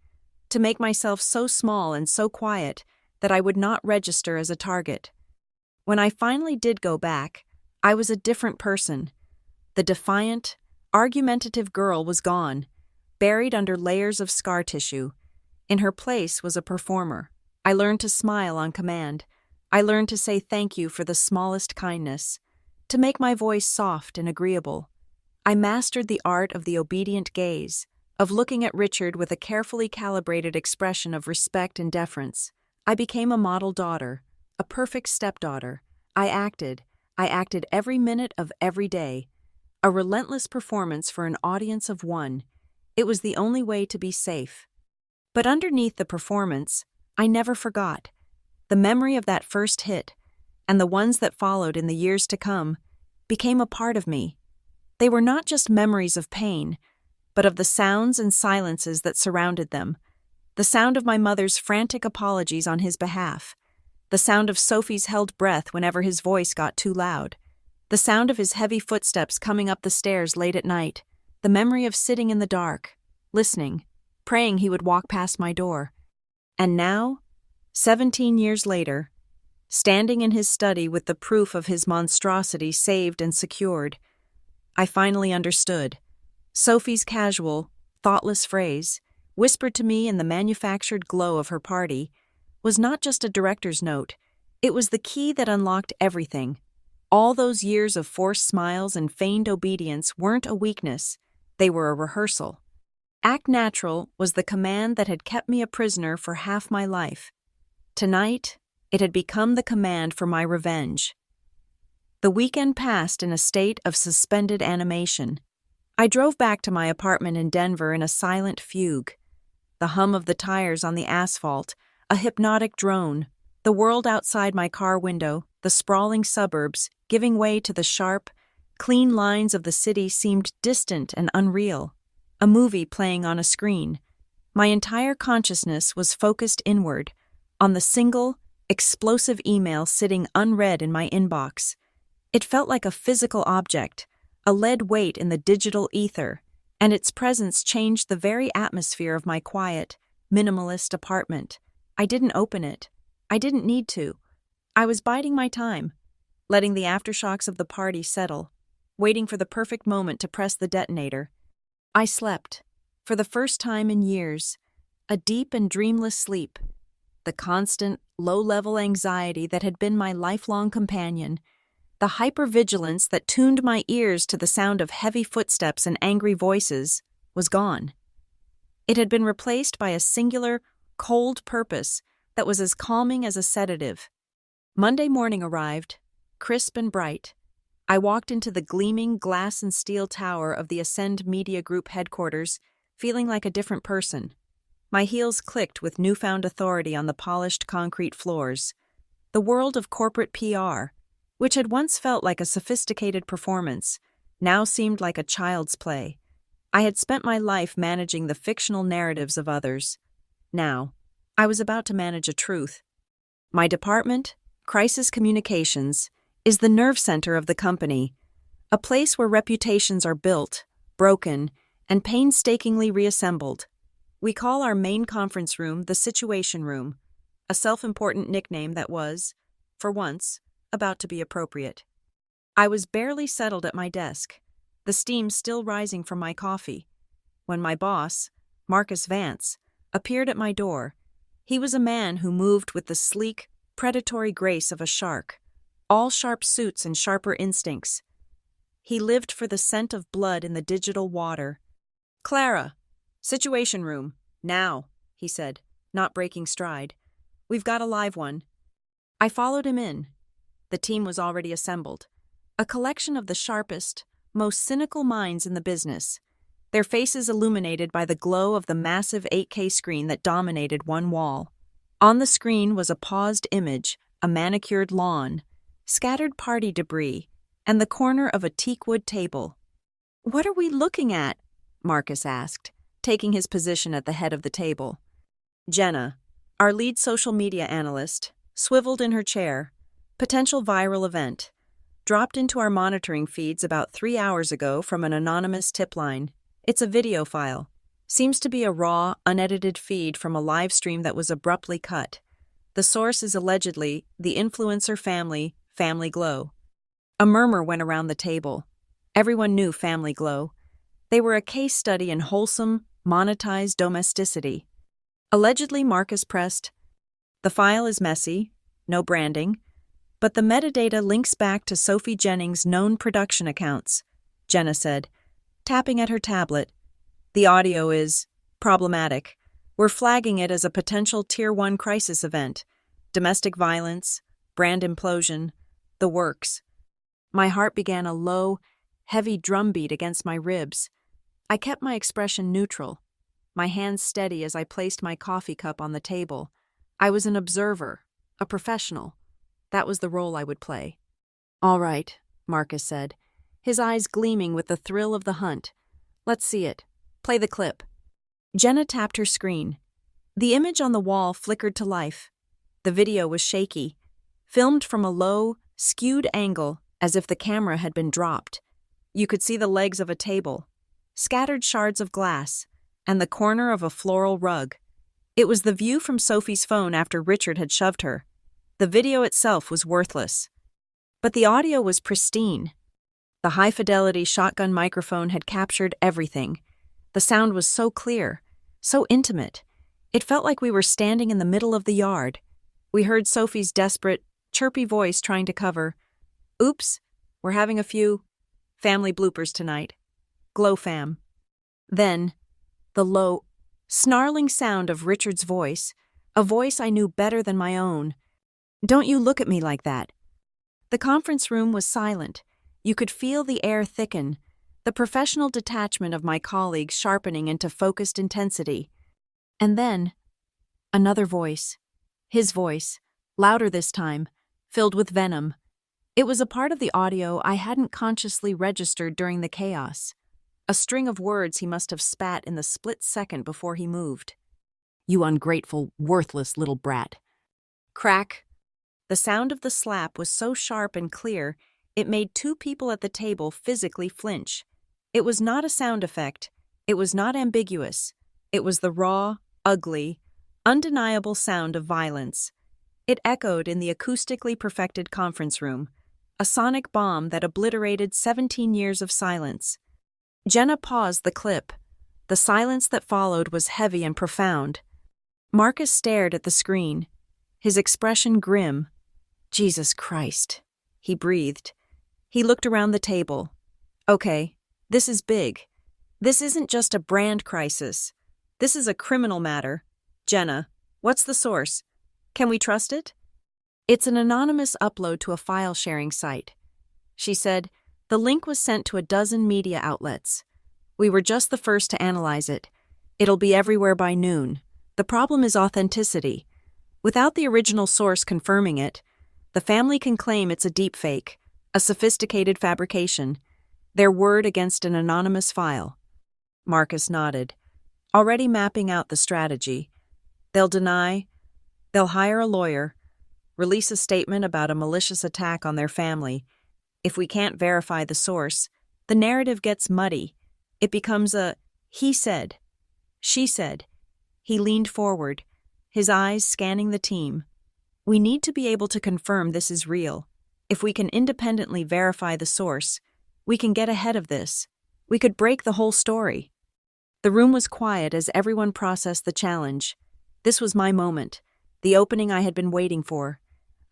to make myself so small and so quiet that I would not register as a target. When I finally did go back, I was a different person. The defiant, argumentative girl was gone, buried under layers of scar tissue. In her place was a performer. I learned to smile on command. I learned to say thank you for the smallest kindness, to make my voice soft and agreeable. I mastered the art of the obedient gaze, of looking at Richard with a carefully calibrated expression of respect and deference. I became a model daughter, a perfect stepdaughter. I acted every minute of every day. A relentless performance for an audience of one. It was the only way to be safe. But underneath the performance, I never forgot. The memory of that first hit, and the ones that followed in the years to come, became a part of me. They were not just memories of pain, but of the sounds and silences that surrounded them. The sound of my mother's frantic apologies on his behalf. The sound of Sophie's held breath whenever his voice got too loud. The sound of his heavy footsteps coming up the stairs late at night. The memory of sitting in the dark, listening, praying he would walk past my door. And now, 17 years later, standing in his study with the proof of his monstrosity saved and secured, I finally understood. Sophie's casual, thoughtless phrase, whispered to me in the manufactured glow of her party, was not just a director's note. It was the key that unlocked everything. All those years of forced smiles and feigned obedience weren't a weakness, they were a rehearsal. Act natural was the command that had kept me a prisoner for half my life. Tonight, it had become the command for my revenge. The weekend passed in a state of suspended animation. I drove back to my apartment in Denver in a silent fugue. The hum of the tires on the asphalt, a hypnotic drone, the world outside my car window, the sprawling suburbs, giving way to the sharp, clean lines of the city seemed distant and unreal. A movie playing on a screen. My entire consciousness was focused inward, on the single, explosive email sitting unread in my inbox. It felt like a physical object, a lead weight in the digital ether, and its presence changed the very atmosphere of my quiet, minimalist apartment. I didn't open it. I didn't need to. I was biding my time, letting the aftershocks of the party settle, waiting for the perfect moment to press the detonator. I slept, for the first time in years, a deep and dreamless sleep. The constant, low-level anxiety that had been my lifelong companion, the hypervigilance that tuned my ears to the sound of heavy footsteps and angry voices, was gone. It had been replaced by a singular, cold purpose that was as calming as a sedative. Monday morning arrived, crisp and bright. I walked into the gleaming glass and steel tower of the Ascend Media Group headquarters, feeling like a different person. My heels clicked with newfound authority on the polished concrete floors. The world of corporate PR, which had once felt like a sophisticated performance, now seemed like a child's play. I had spent my life managing the fictional narratives of others. Now, I was about to manage a truth. My department, Crisis Communications, is the nerve center of the company, a place where reputations are built, broken, and painstakingly reassembled. We call our main conference room the Situation Room, a self-important nickname that was, for once, about to be appropriate. I was barely settled at my desk, the steam still rising from my coffee, when my boss, Marcus Vance, appeared at my door. He was a man who moved with the sleek, predatory grace of a shark, all sharp suits and sharper instincts. He lived for the scent of blood in the digital water. "Clara, Situation Room, now," he said, not breaking stride. "We've got a live one." I followed him in. The team was already assembled, a collection of the sharpest, most cynical minds in the business, their faces illuminated by the glow of the massive 8K screen that dominated one wall. On the screen was a paused image, a manicured lawn, scattered party debris, and the corner of a teakwood table. "What are we looking at?" Marcus asked, taking his position at the head of the table. Jenna, our lead social media analyst, swiveled in her chair. Potential viral event. Dropped into our monitoring feeds about 3 hours ago from an anonymous tip line. It's a video file. Seems to be a raw, unedited feed from a live stream that was abruptly cut. The source is allegedly the influencer Family Glow. A murmur went around the table. Everyone knew Family Glow. They were a case study in wholesome, monetized domesticity. Allegedly, Marcus pressed, "The file is messy, no branding, but the metadata links back to Sophie Jennings' known production accounts," Jenna said, tapping at her tablet. The audio is problematic. We're flagging it as a potential Tier 1 crisis event. Domestic violence, brand implosion, the works. My heart began a low, heavy drumbeat against my ribs. I kept my expression neutral, my hands steady as I placed my coffee cup on the table. I was an observer, a professional. That was the role I would play. "All right," Marcus said, his eyes gleaming with the thrill of the hunt. "Let's see it. Play the clip." Jenna tapped her screen. The image on the wall flickered to life. The video was shaky, filmed from a low, skewed angle as if the camera had been dropped. You could see the legs of a table, scattered shards of glass, and the corner of a floral rug. It was the view from Sophie's phone after Richard had shoved her. The video itself was worthless. But the audio was pristine. The high-fidelity shotgun microphone had captured everything. The sound was so clear, so intimate. It felt like we were standing in the middle of the yard. We heard Sophie's desperate, chirpy voice trying to cover, "Oops, we're having a few family bloopers tonight. Glow fam." Then, the low, snarling sound of Richard's voice, a voice I knew better than my own. "Don't you look at me like that." The conference room was silent. You could feel the air thicken, the professional detachment of my colleagues sharpening into focused intensity. And then, another voice. His voice, louder this time, filled with venom. It was a part of the audio I hadn't consciously registered during the chaos. A string of words he must have spat in the split second before he moved. "You ungrateful, worthless little brat." Crack. The sound of the slap was so sharp and clear, it made two people at the table physically flinch. It was not a sound effect. It was not ambiguous. It was the raw, ugly, undeniable sound of violence. It echoed in the acoustically perfected conference room, a sonic bomb that obliterated 17 years of silence. Jenna paused the clip. The silence that followed was heavy and profound. Marcus stared at the screen, his expression grim. "Jesus Christ," he breathed. He looked around the table. "Okay, this is big. This isn't just a brand crisis. This is a criminal matter. Jenna, what's the source? Can we trust it?" "It's an anonymous upload to a file-sharing site," she said. "The link was sent to a dozen media outlets. We were just the first to analyze it. It'll be everywhere by noon. The problem is authenticity. Without the original source confirming it, the family can claim it's a deepfake, a sophisticated fabrication, their word against an anonymous file." Marcus nodded, already mapping out the strategy. They'll deny, they'll hire a lawyer, release a statement about a malicious attack on their family. If we can't verify the source, the narrative gets muddy. It becomes a "he said," "she said." He leaned forward, his eyes scanning the team. "We need to be able to confirm this is real. If we can independently verify the source, we can get ahead of this. We could break the whole story." The room was quiet as everyone processed the challenge. This was my moment, the opening I had been waiting for.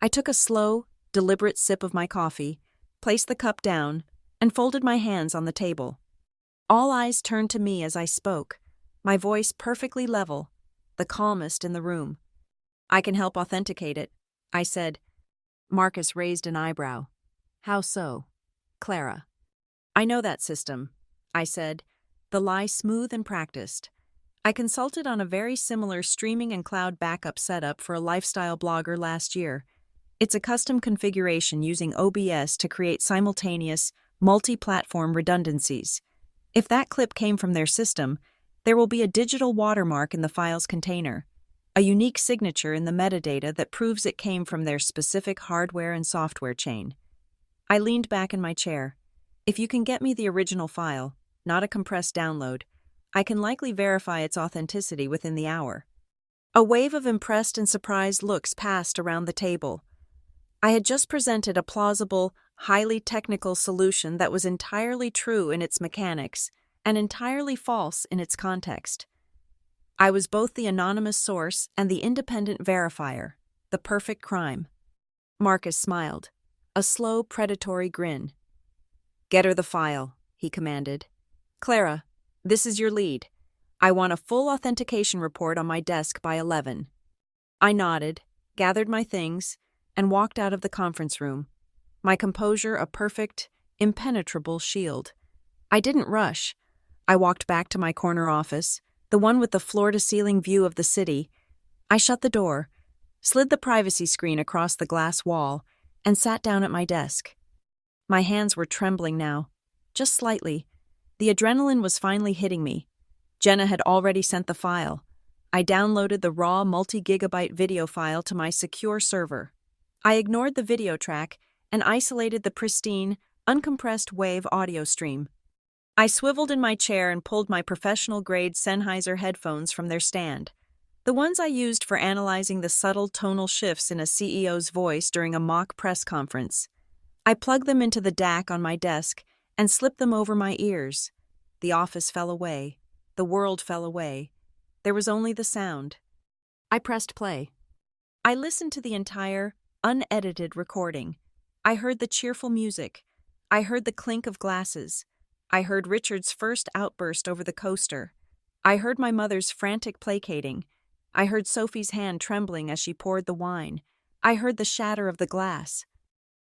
I took a slow, deliberate sip of my coffee, placed the cup down, and folded my hands on the table. All eyes turned to me as I spoke, my voice perfectly level, the calmest in the room. "I can help authenticate it," I said. Marcus raised an eyebrow. "How so?" "Clara." "I know that system," I said, the lie smooth and practiced. I consulted on a very similar streaming and cloud backup setup for a lifestyle blogger last year. It's a custom configuration using OBS to create simultaneous, multi-platform redundancies. If that clip came from their system, there will be a digital watermark in the file's container, a unique signature in the metadata that proves it came from their specific hardware and software chain. I leaned back in my chair. If you can get me the original file, not a compressed download, I can likely verify its authenticity within the hour. A wave of impressed and surprised looks passed around the table. I had just presented a plausible, highly technical solution that was entirely true in its mechanics and entirely false in its context. I was both the anonymous source and the independent verifier, the perfect crime. Marcus smiled, a slow, predatory grin. "Get her the file," he commanded. Clara, this is your lead. I want a full authentication report on my desk by 11. I nodded, gathered my things, and walked out of the conference room, my composure a perfect, impenetrable shield. I didn't rush. I walked back to my corner office, the one with the floor-to-ceiling view of the city. I shut the door, slid the privacy screen across the glass wall, and sat down at my desk. My hands were trembling now, just slightly. The adrenaline was finally hitting me. Jenna had already sent the file. I downloaded the raw multi-gigabyte video file to my secure server. I ignored the video track and isolated the pristine, uncompressed wave audio stream. I swiveled in my chair and pulled my professional-grade Sennheiser headphones from their stand, the ones I used for analyzing the subtle tonal shifts in a CEO's voice during a mock press conference. I plugged them into the DAC on my desk and slipped them over my ears. The office fell away. The world fell away. There was only the sound. I pressed play. I listened to the entire, unedited recording. I heard the cheerful music. I heard the clink of glasses. I heard Richard's first outburst over the coaster. I heard my mother's frantic placating. I heard Sophie's hand trembling as she poured the wine. I heard the shatter of the glass.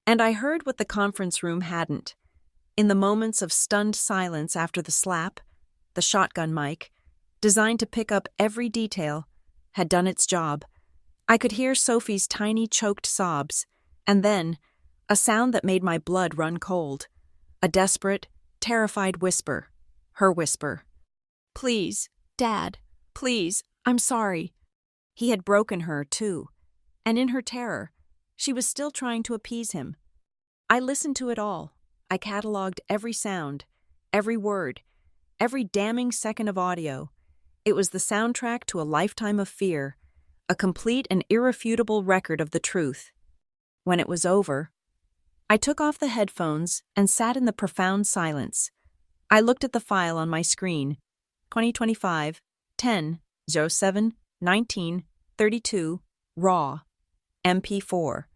And I heard what the conference room hadn't. In the moments of stunned silence after the slap, the shotgun mic, designed to pick up every detail, had done its job. I could hear Sophie's tiny choked sobs, and then a sound that made my blood run cold. A desperate, terrified whisper. Her whisper. "Please, Dad, please, I'm sorry." He had broken her, too, and in her terror, she was still trying to appease him. I listened to it all. I cataloged every sound, every word, every damning second of audio. It was the soundtrack to a lifetime of fear, a complete and irrefutable record of the truth. When it was over, I took off the headphones and sat in the profound silence. I looked at the file on my screen. 2025, 10, 07, 19, 32, raw, MP4.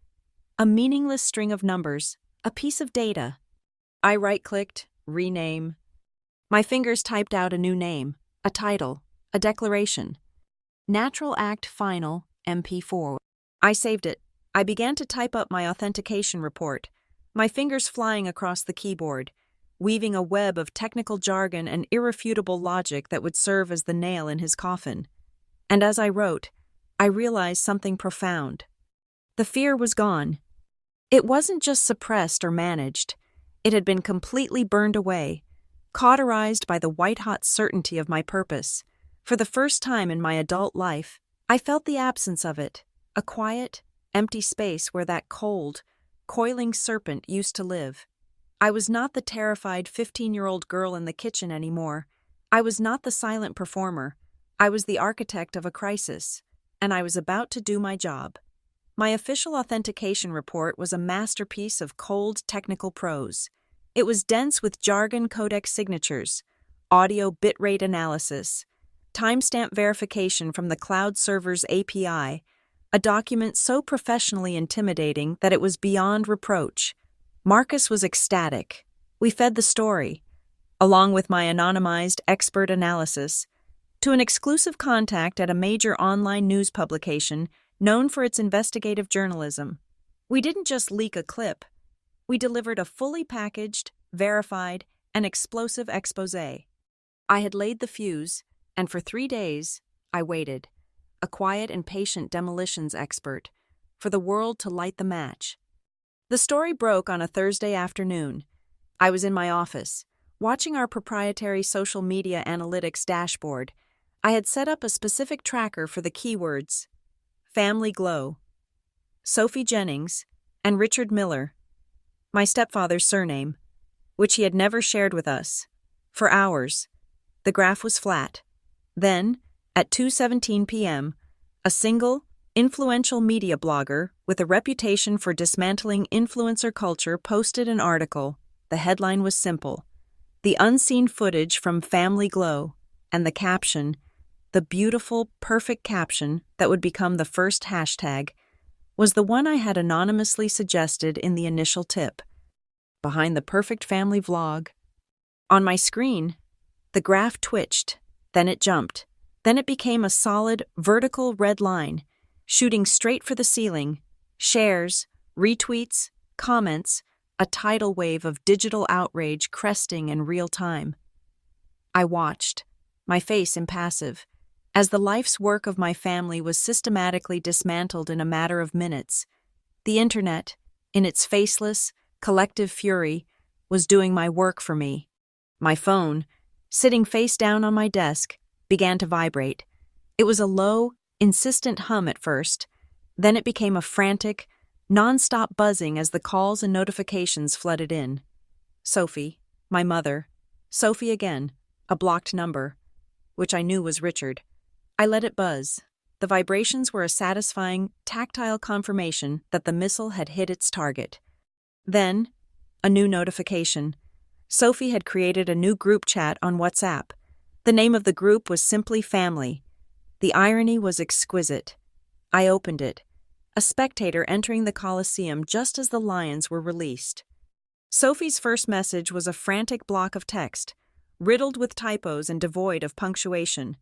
A meaningless string of numbers, a piece of data. I right-clicked, rename. My fingers typed out a new name, a title, a declaration. Natural Act Final, MP4. I saved it. I began to type up my authentication report, my fingers flying across the keyboard, weaving a web of technical jargon and irrefutable logic that would serve as the nail in his coffin. And as I wrote, I realized something profound. The fear was gone. It wasn't just suppressed or managed. It had been completely burned away, cauterized by the white-hot certainty of my purpose. For the first time in my adult life, I felt the absence of it, a quiet, empty space where that cold, coiling serpent used to live. I was not the terrified 15-year-old girl in the kitchen anymore. I was not the silent performer. I was the architect of a crisis, and I was about to do my job. My official authentication report was a masterpiece of cold technical prose. It was dense with jargon codec signatures, audio bitrate analysis, timestamp verification from the cloud server's API, a document so professionally intimidating that it was beyond reproach. Marcus was ecstatic. We fed the story, along with my anonymized expert analysis, to an exclusive contact at a major online news publication known for its investigative journalism. We didn't just leak a clip. We delivered a fully packaged, verified, and explosive exposé. I had laid the fuse, and for 3 days, I waited, a quiet and patient demolitions expert, for the world to light the match. The story broke on a Thursday afternoon. I was in my office, watching our proprietary social media analytics dashboard. I had set up a specific tracker for the keywords Family Glow, Sophie Jennings, and Richard Miller, my stepfather's surname, which he had never shared with us. For hours, the graph was flat. Then, at 2:17 p.m., a single, influential media blogger with a reputation for dismantling influencer culture posted an article. The headline was simple: "The unseen footage from Family Glow," and the caption, the beautiful, perfect caption that would become the first hashtag, was the one I had anonymously suggested in the initial tip. Behind the perfect family vlog. On my screen, The graph twitched, then it jumped, then it became a solid, vertical red line, shooting straight for the ceiling. Shares, retweets, comments, a tidal wave of digital outrage cresting in real time. I watched, my face impassive, as the life's work of my family was systematically dismantled in a matter of minutes. The internet, in its faceless, collective fury, was doing my work for me. My phone, sitting face down on my desk, began to vibrate. It was a low, insistent hum at first, then it became a frantic, non-stop buzzing as the calls and notifications flooded in. Sophie, my mother, Sophie again, a blocked number, which I knew was Richard. I let it buzz. The vibrations were a satisfying, tactile confirmation that the missile had hit its target. Then, a new notification. Sophie had created a new group chat on WhatsApp. The name of the group was simply Family. The irony was exquisite. I opened it, a spectator entering the Colosseum just as the Lions were released. Sophie's first message was a frantic block of text, riddled with typos and devoid of punctuation.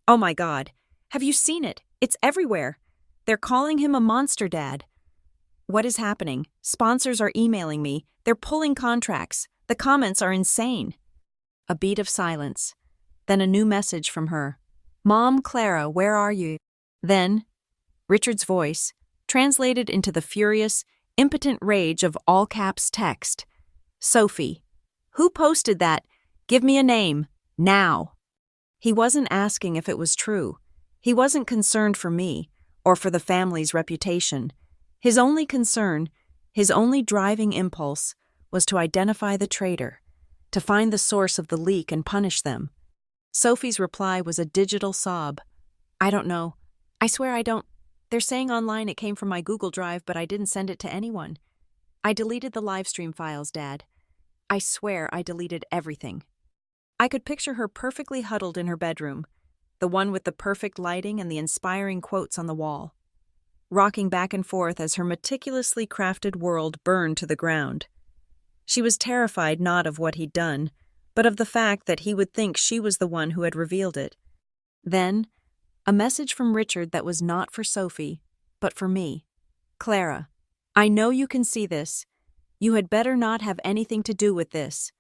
"Oh my God, have you seen it? It's everywhere. They're calling him a monster dad. What is happening? Sponsors are emailing me. They're pulling contracts. The comments are insane." A beat of silence. Then a new message from her. "Mom, Clara, where are you?" Then, Richard's voice, translated into the furious, impotent rage of all-caps text. "Sophie, who posted that? Give me a name, now." He wasn't asking if it was true. He wasn't concerned for me, or for the family's reputation. His only concern, his only driving impulse, was to identify the traitor, to find the source of the leak and punish them. Sophie's reply was a digital sob. "I don't know. I swear I don't. They're saying online it came from my Google Drive, but I didn't send it to anyone. I deleted the livestream files, Dad. I swear I deleted everything." I could picture her perfectly huddled in her bedroom, the one with the perfect lighting and the inspiring quotes on the wall, rocking back and forth as her meticulously crafted world burned to the ground. She was terrified not of what he'd done, but of the fact that he would think she was the one who had revealed it. Then, a message from Richard that was not for Sophie, but for me. "Clara, I know you can see this. You had better not have anything to do with this."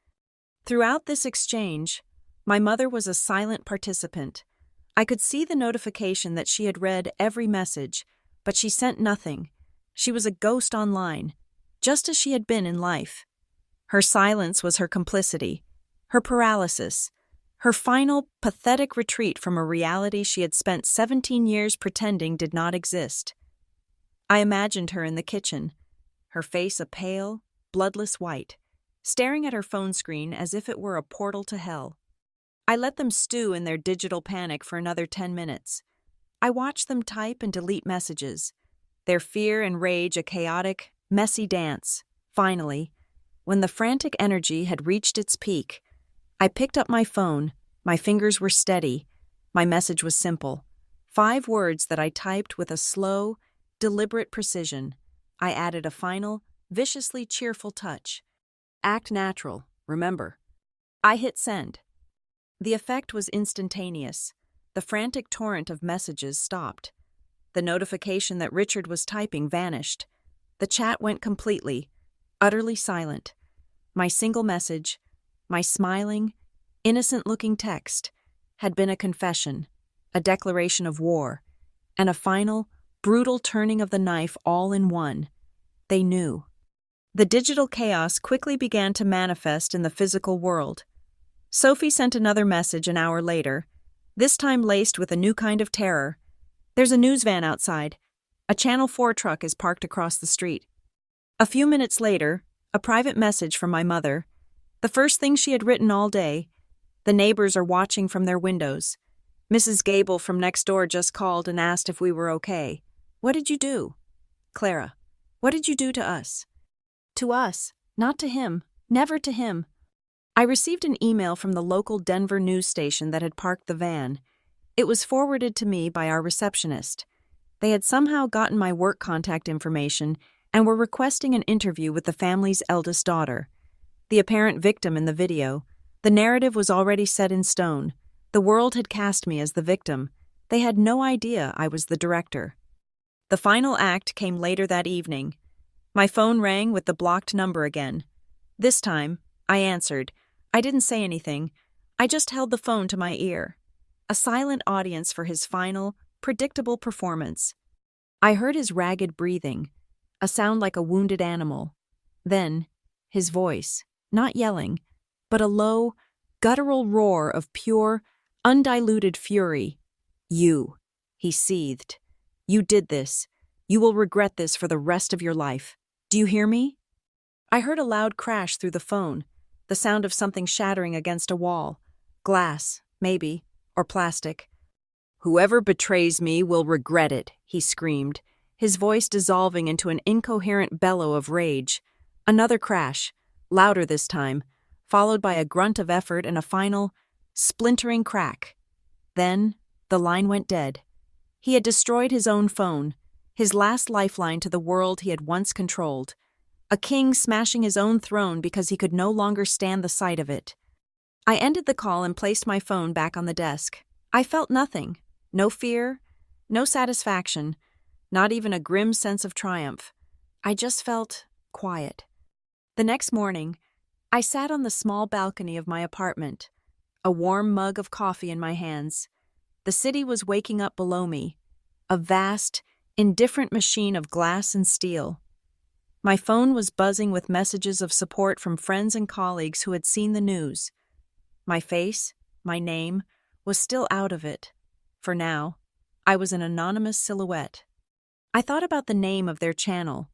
Throughout this exchange, my mother was a silent participant. I could see the notification that she had read every message, but she sent nothing. She was a ghost online, just as she had been in life. Her silence was her complicity, her paralysis, her final, pathetic retreat from a reality she had spent 17 years pretending did not exist. I imagined her in the kitchen, her face a pale, bloodless white, staring at her phone screen as if it were a portal to hell. I let them stew in their digital panic for another 10 minutes. I watched them type and delete messages, their fear and rage a chaotic, messy dance. Finally, when the frantic energy had reached its peak, I picked up my phone. My fingers were steady. My message was simple. 5 words that I typed with a slow, deliberate precision. I added a final, viciously cheerful touch. "Act natural, remember." I hit send. The effect was instantaneous. The frantic torrent of messages stopped. The notification that Richard was typing vanished. The chat went completely, utterly silent. My single message, my smiling, innocent-looking text, had been a confession, a declaration of war, and a final, brutal turning of the knife all in one. They knew. The digital chaos quickly began to manifest in the physical world. Sophie sent another message an hour later, this time laced with a new kind of terror. "There's a news van outside. A Channel 4 truck is parked across the street." A few minutes later, a private message from my mother. The first thing she had written all day. "The neighbors are watching from their windows. Mrs. Gable from next door just called and asked if we were okay. What did you do? Clara, what did you do to us?" To us, not to him, never to him. I received an email from the local Denver news station that had parked the van. It was forwarded to me by our receptionist. They had somehow gotten my work contact information and were requesting an interview with the family's eldest daughter, the apparent victim in the video, The narrative was already set in stone. The world had cast me as the victim. They had no idea I was the director. The final act came later that evening. My phone rang with the blocked number again. This time, I answered. I didn't say anything. I just held the phone to my ear. A silent audience for his final, predictable performance. I heard his ragged breathing, a sound like a wounded animal. Then, his voice, not yelling, but a low, guttural roar of pure, undiluted fury. You, he seethed. You did this. You will regret this for the rest of your life. Do you hear me? I heard a loud crash through the phone, the sound of something shattering against a wall. Glass, maybe, or plastic. Whoever betrays me will regret it, he screamed, his voice dissolving into an incoherent bellow of rage. Another crash, louder this time, followed by a grunt of effort and a final, splintering crack. Then, the line went dead. He had destroyed his own phone, his last lifeline to the world he had once controlled. A king smashing his own throne because he could no longer stand the sight of it. I ended the call and placed my phone back on the desk. I felt nothing. No fear, no satisfaction, not even a grim sense of triumph. I just felt quiet. The next morning, I sat on the small balcony of my apartment, a warm mug of coffee in my hands. The city was waking up below me, a vast, indifferent machine of glass and steel. My phone was buzzing with messages of support from friends and colleagues who had seen the news. My face, my name, was still out of it. For now, I was an anonymous silhouette. I thought about the name of their channel,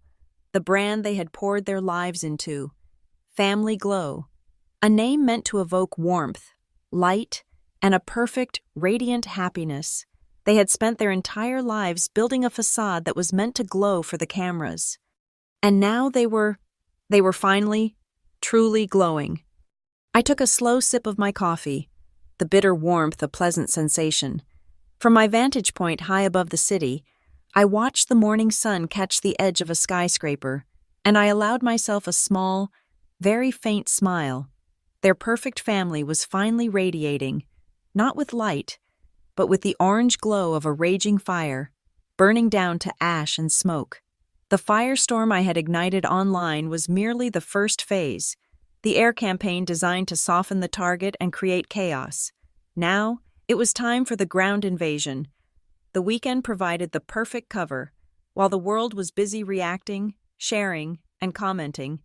the brand they had poured their lives into, Family Glow, a name meant to evoke warmth, light, and a perfect, radiant happiness. They had spent their entire lives building a facade that was meant to glow for the cameras. And now they were finally, truly glowing. I took a slow sip of my coffee, the bitter warmth a pleasant sensation. From my vantage point high above the city, I watched the morning sun catch the edge of a skyscraper, and I allowed myself a small, very faint smile. Their perfect family was finally radiating, not with light, but with the orange glow of a raging fire, burning down to ash and smoke. The firestorm I had ignited online was merely the first phase, the air campaign designed to soften the target and create chaos. Now, it was time for the ground invasion. The weekend provided the perfect cover. While the world was busy reacting, sharing, and commenting,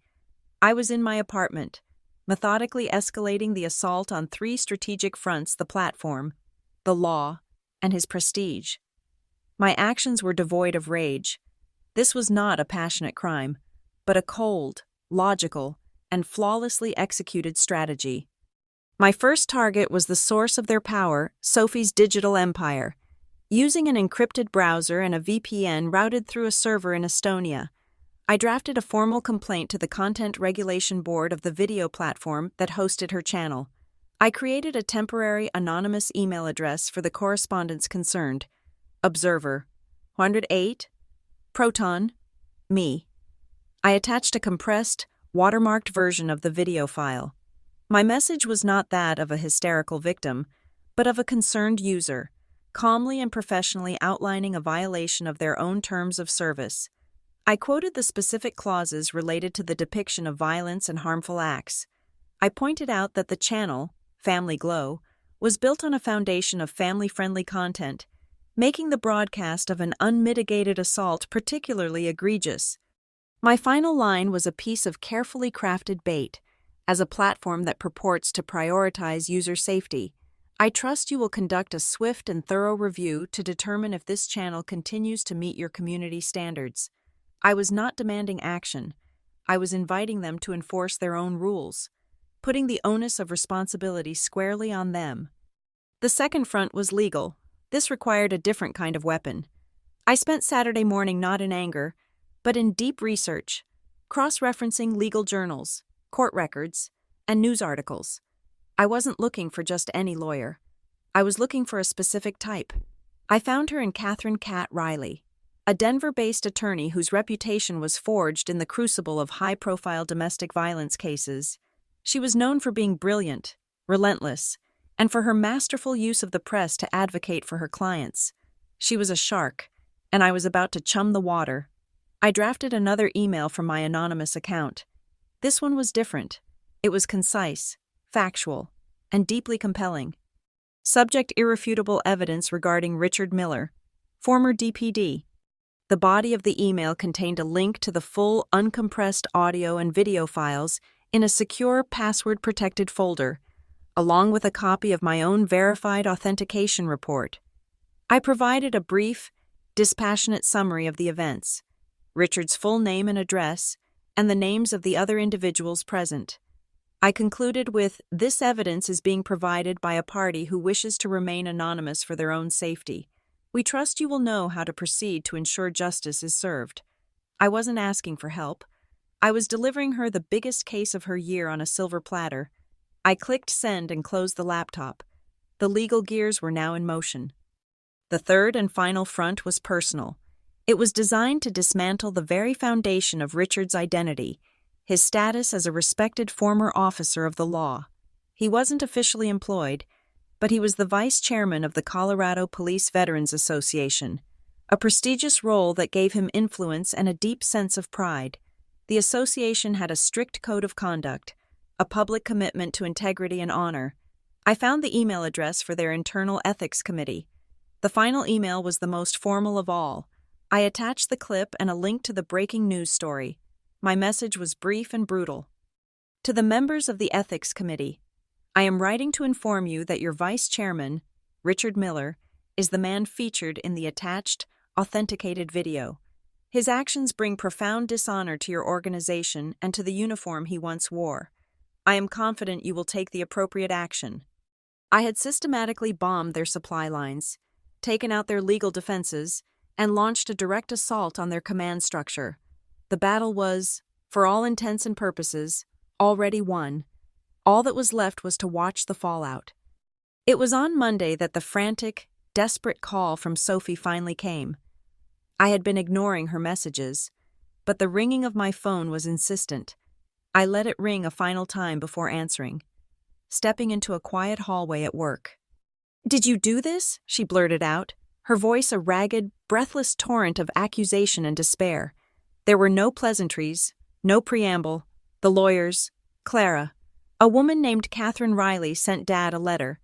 I was in my apartment, methodically escalating the assault on 3 strategic fronts: the platform, the law, and his prestige. My actions were devoid of rage. This was not a passionate crime, but a cold, logical, and flawlessly executed strategy. My first target was the source of their power, Sophie's digital empire. Using an encrypted browser and a VPN routed through a server in Estonia, I drafted a formal complaint to the Content Regulation Board of the video platform that hosted her channel. I created a temporary anonymous email address for the correspondents concerned. Observer, 108, Proton, me. I attached a compressed, watermarked version of the video file. My message was not that of a hysterical victim, but of a concerned user, calmly and professionally outlining a violation of their own terms of service. I quoted the specific clauses related to the depiction of violence and harmful acts. I pointed out that the channel, Family Glow, was built on a foundation of family-friendly content, making the broadcast of an unmitigated assault particularly egregious. My final line was a piece of carefully crafted bait. As a platform that purports to prioritize user safety, I trust you will conduct a swift and thorough review to determine if this channel continues to meet your community standards. I was not demanding action. I was inviting them to enforce their own rules, putting the onus of responsibility squarely on them. The second front was legal. This required a different kind of weapon. I spent Saturday morning not in anger, but in deep research, cross-referencing legal journals, court records, and news articles. I wasn't looking for just any lawyer. I was looking for a specific type. I found her in Catherine Cat Riley, a Denver-based attorney whose reputation was forged in the crucible of high-profile domestic violence cases. She was known for being brilliant, relentless, and for her masterful use of the press to advocate for her clients. She was a shark, and I was about to chum the water. I drafted another email from my anonymous account. This one was different. It was concise, factual, and deeply compelling. Subject: irrefutable evidence regarding Richard Miller, former DPD. The body of the email contained a link to the full uncompressed audio and video files in a secure password-protected folder, along with a copy of my own verified authentication report. I provided a brief, dispassionate summary of the events, Richard's full name and address, and the names of the other individuals present. I concluded with, "This evidence is being provided by a party who wishes to remain anonymous for their own safety. We trust you will know how to proceed to ensure justice is served." I wasn't asking for help. I was delivering her the biggest case of her year on a silver platter. I clicked send and closed the laptop. The legal gears were now in motion. The third and final front was personal. It was designed to dismantle the very foundation of Richard's identity, his status as a respected former officer of the law. He wasn't officially employed, but he was the vice chairman of the Colorado Police Veterans Association, a prestigious role that gave him influence and a deep sense of pride. The association had a strict code of conduct, a public commitment to integrity and honor. I found the email address for their internal ethics committee. The final email was the most formal of all. I attached the clip and a link to the breaking news story. My message was brief and brutal. To the members of the ethics committee, I am writing to inform you that your vice chairman, Richard Miller, is the man featured in the attached, authenticated video. His actions bring profound dishonor to your organization and to the uniform he once wore. I am confident you will take the appropriate action. I had systematically bombed their supply lines, taken out their legal defenses, and launched a direct assault on their command structure. The battle was, for all intents and purposes, already won. All that was left was to watch the fallout. It was on Monday that the frantic, desperate call from Sophie finally came. I had been ignoring her messages, but the ringing of my phone was insistent. I let it ring a final time before answering, stepping into a quiet hallway at work. "Did you do this?" she blurted out, her voice a ragged, breathless torrent of accusation and despair. There were no pleasantries, no preamble. The lawyers, Clara, a woman named Catherine Riley, sent Dad a letter.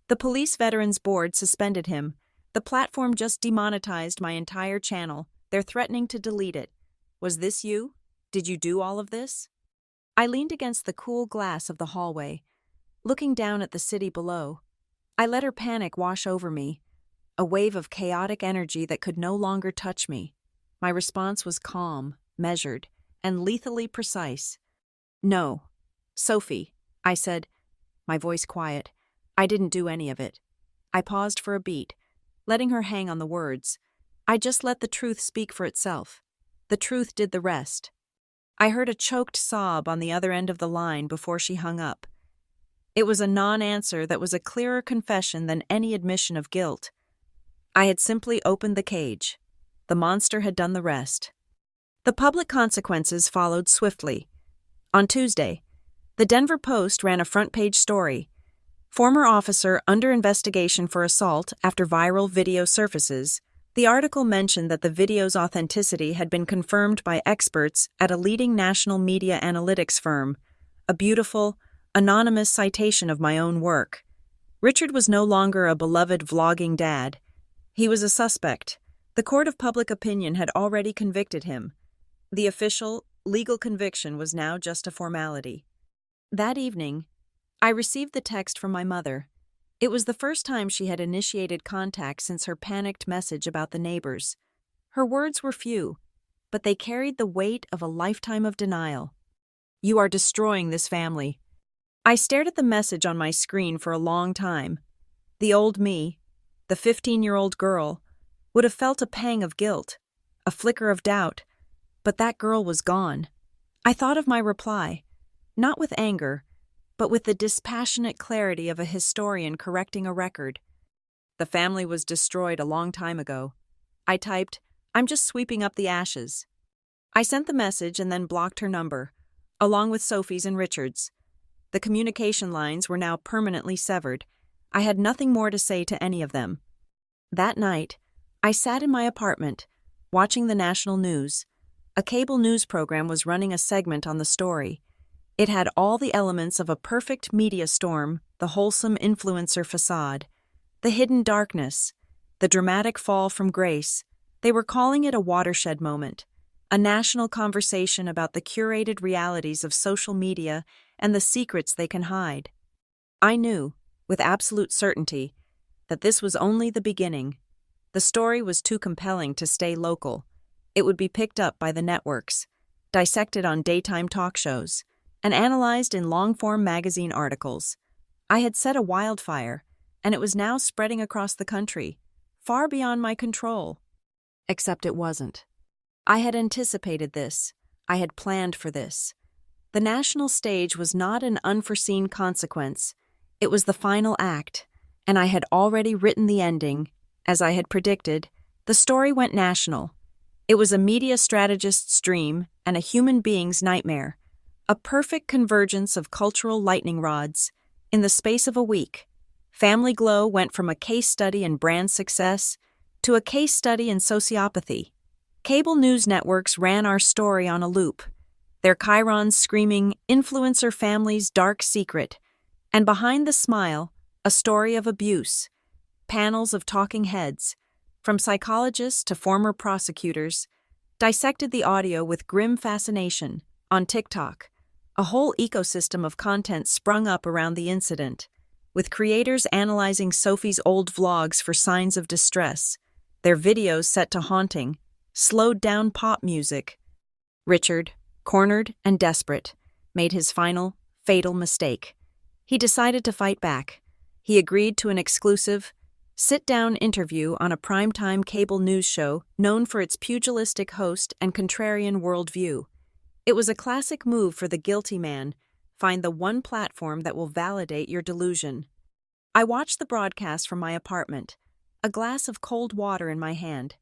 The Police Veterans Board suspended him. The platform just demonetized my entire channel. They're threatening to delete it. Was this you? Did you do all of this? I leaned against the cool glass of the hallway, looking down at the city below. I let her panic wash over me, a wave of chaotic energy that could no longer touch me. My response was calm, measured, and lethally precise. "No, Sophie," I said, my voice quiet. "I didn't do any of it." I paused for a beat, letting her hang on the words. I just let the truth speak for itself. The truth did the rest. I heard a choked sob on the other end of the line before she hung up. It was a non-answer that was a clearer confession than any admission of guilt. I had simply opened the cage. The monster had done the rest. The public consequences followed swiftly. On Tuesday, the Denver Post ran a front-page story. Former officer under investigation for assault after viral video surfaces. The article mentioned that the video's authenticity had been confirmed by experts at a leading national media analytics firm, a beautiful, anonymous citation of my own work. Richard was no longer a beloved vlogging dad. He was a suspect. The court of public opinion had already convicted him. The official, legal conviction was now just a formality. That evening, I received the text from my mother. It was the first time she had initiated contact since her panicked message about the neighbors. Her words were few, but they carried the weight of a lifetime of denial. "You are destroying this family." I stared at the message on my screen for a long time. The old me, the 15-year-old girl, would have felt a pang of guilt, a flicker of doubt, but that girl was gone. I thought of my reply, not with anger, but with the dispassionate clarity of a historian correcting a record. "The family was destroyed a long time ago." I typed, "I'm just sweeping up the ashes." I sent the message and then blocked her number, along with Sophie's and Richard's. The communication lines were now permanently severed. I had nothing more to say to any of them. That night, I sat in my apartment, watching the national news. A cable news program was running a segment on the story. It had all the elements of a perfect media storm, the wholesome influencer facade, the hidden darkness, the dramatic fall from grace. They were calling it a watershed moment, a national conversation about the curated realities of social media and the secrets they can hide. I knew, with absolute certainty, that this was only the beginning. The story was too compelling to stay local. It would be picked up by the networks, dissected on daytime talk shows, and analyzed in long-form magazine articles. I had set a wildfire, and it was now spreading across the country, far beyond my control. Except it wasn't. I had anticipated this. I had planned for this. The national stage was not an unforeseen consequence. It was the final act, and I had already written the ending. As I had predicted, the story went national. It was a media strategist's dream and a human being's nightmare, a perfect convergence of cultural lightning rods. In the space of a week, Family Glow went from a case study in brand success to a case study in sociopathy. Cable news networks ran our story on a loop, their chyrons screaming, "Influencer family's dark secret," and behind the smile, a story of abuse. Panels of talking heads, from psychologists to former prosecutors, dissected the audio with grim fascination. On TikTok, a whole ecosystem of content sprung up around the incident, with creators analyzing Sophie's old vlogs for signs of distress, their videos set to haunting, slowed-down pop music. Richard, cornered and desperate, made his final, fatal mistake. He decided to fight back. He agreed to an exclusive, sit-down interview on a primetime cable news show known for its pugilistic host and contrarian worldview. It was a classic move for the guilty man. Find the one platform that will validate your delusion. I watched the broadcast from my apartment, a glass of cold water in my hand.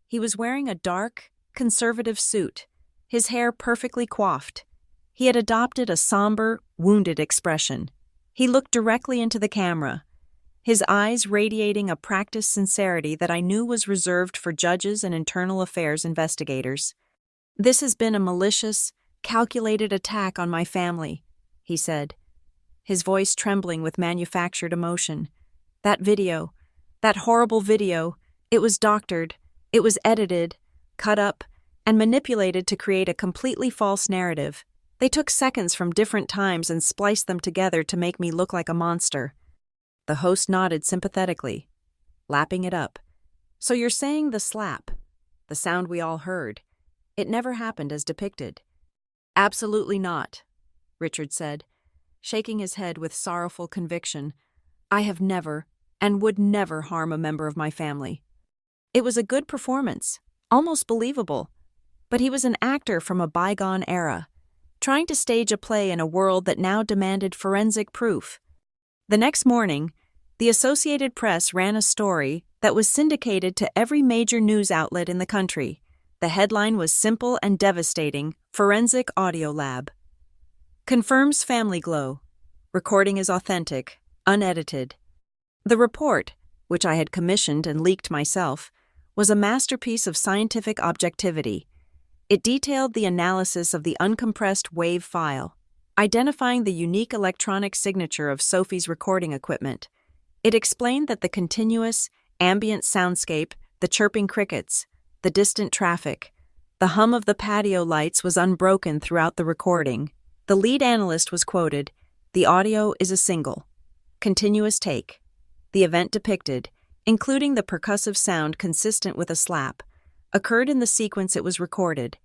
He was wearing a dark, conservative suit, his hair perfectly coiffed. He had adopted a somber, wounded expression. He looked directly into the camera, his eyes radiating a practiced sincerity that I knew was reserved for judges and internal affairs investigators. "This has been a malicious, calculated attack on my family," he said, his voice trembling with manufactured emotion. "That video, that horrible video, it was doctored, it was edited, cut up, and manipulated to create a completely false narrative. They took seconds from different times and spliced them together to make me look like a monster." The host nodded sympathetically, lapping it up. "So you're saying the slap, the sound we all heard, it never happened as depicted?" "Absolutely not," Richard said, shaking his head with sorrowful conviction. "I have never and would never harm a member of my family." It was a good performance, almost believable, but he was an actor from a bygone era, trying to stage a play in a world that now demanded forensic proof. The next morning, the Associated Press ran a story that was syndicated to every major news outlet in the country. The headline was simple and devastating: "Forensic Audio Lab confirms Family Glow. Recording is authentic, unedited." The report, which I had commissioned and leaked myself, was a masterpiece of scientific objectivity. It detailed the analysis of the uncompressed WAV file, identifying the unique electronic signature of Sophie's recording equipment. It explained that the continuous, ambient soundscape, the chirping crickets, the distant traffic, the hum of the patio lights was unbroken throughout the recording. The lead analyst was quoted, "The audio is a single, continuous take. The event depicted, including the percussive sound consistent with a slap, occurred in the sequence it was recorded.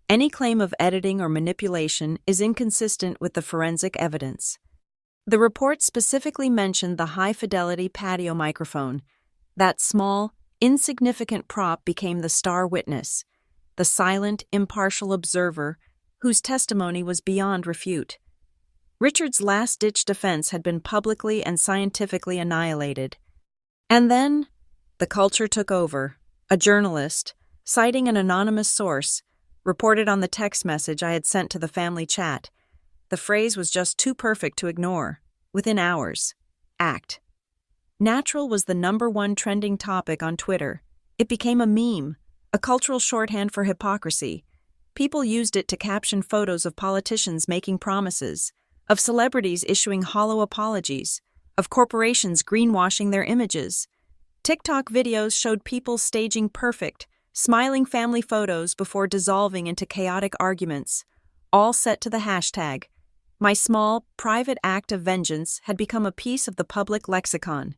Any claim of editing or manipulation is inconsistent with the forensic evidence." The report specifically mentioned the high-fidelity patio microphone. That small, insignificant prop became the star witness, the silent, impartial observer whose testimony was beyond refute. Richard's last-ditch defense had been publicly and scientifically annihilated. And then, the culture took over. A journalist, citing an anonymous source, reported on the text message I had sent to the family chat. The phrase was just too perfect to ignore. Within hours. Act. Natural was the #1 trending topic on Twitter. It became a meme, a cultural shorthand for hypocrisy. People used it to caption photos of politicians making promises, of celebrities issuing hollow apologies, of corporations greenwashing their images. TikTok videos showed people staging perfect, smiling family photos before dissolving into chaotic arguments, all set to the hashtag. My small, private act of vengeance had become a piece of the public lexicon.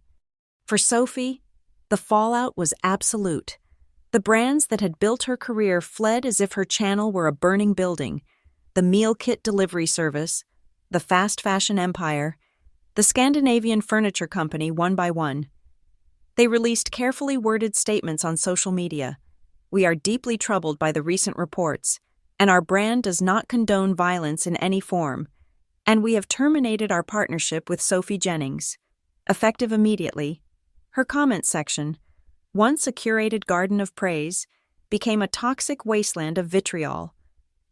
For Sophie, the fallout was absolute. The brands that had built her career fled as if her channel were a burning building. The meal kit delivery service, the fast fashion empire, the Scandinavian furniture company one by one. They released carefully worded statements on social media. We are deeply troubled by the recent reports, and our brand does not condone violence in any form, and we have terminated our partnership with Sophie Jennings. Effective immediately, her comment section, once a curated garden of praise, became a toxic wasteland of vitriol.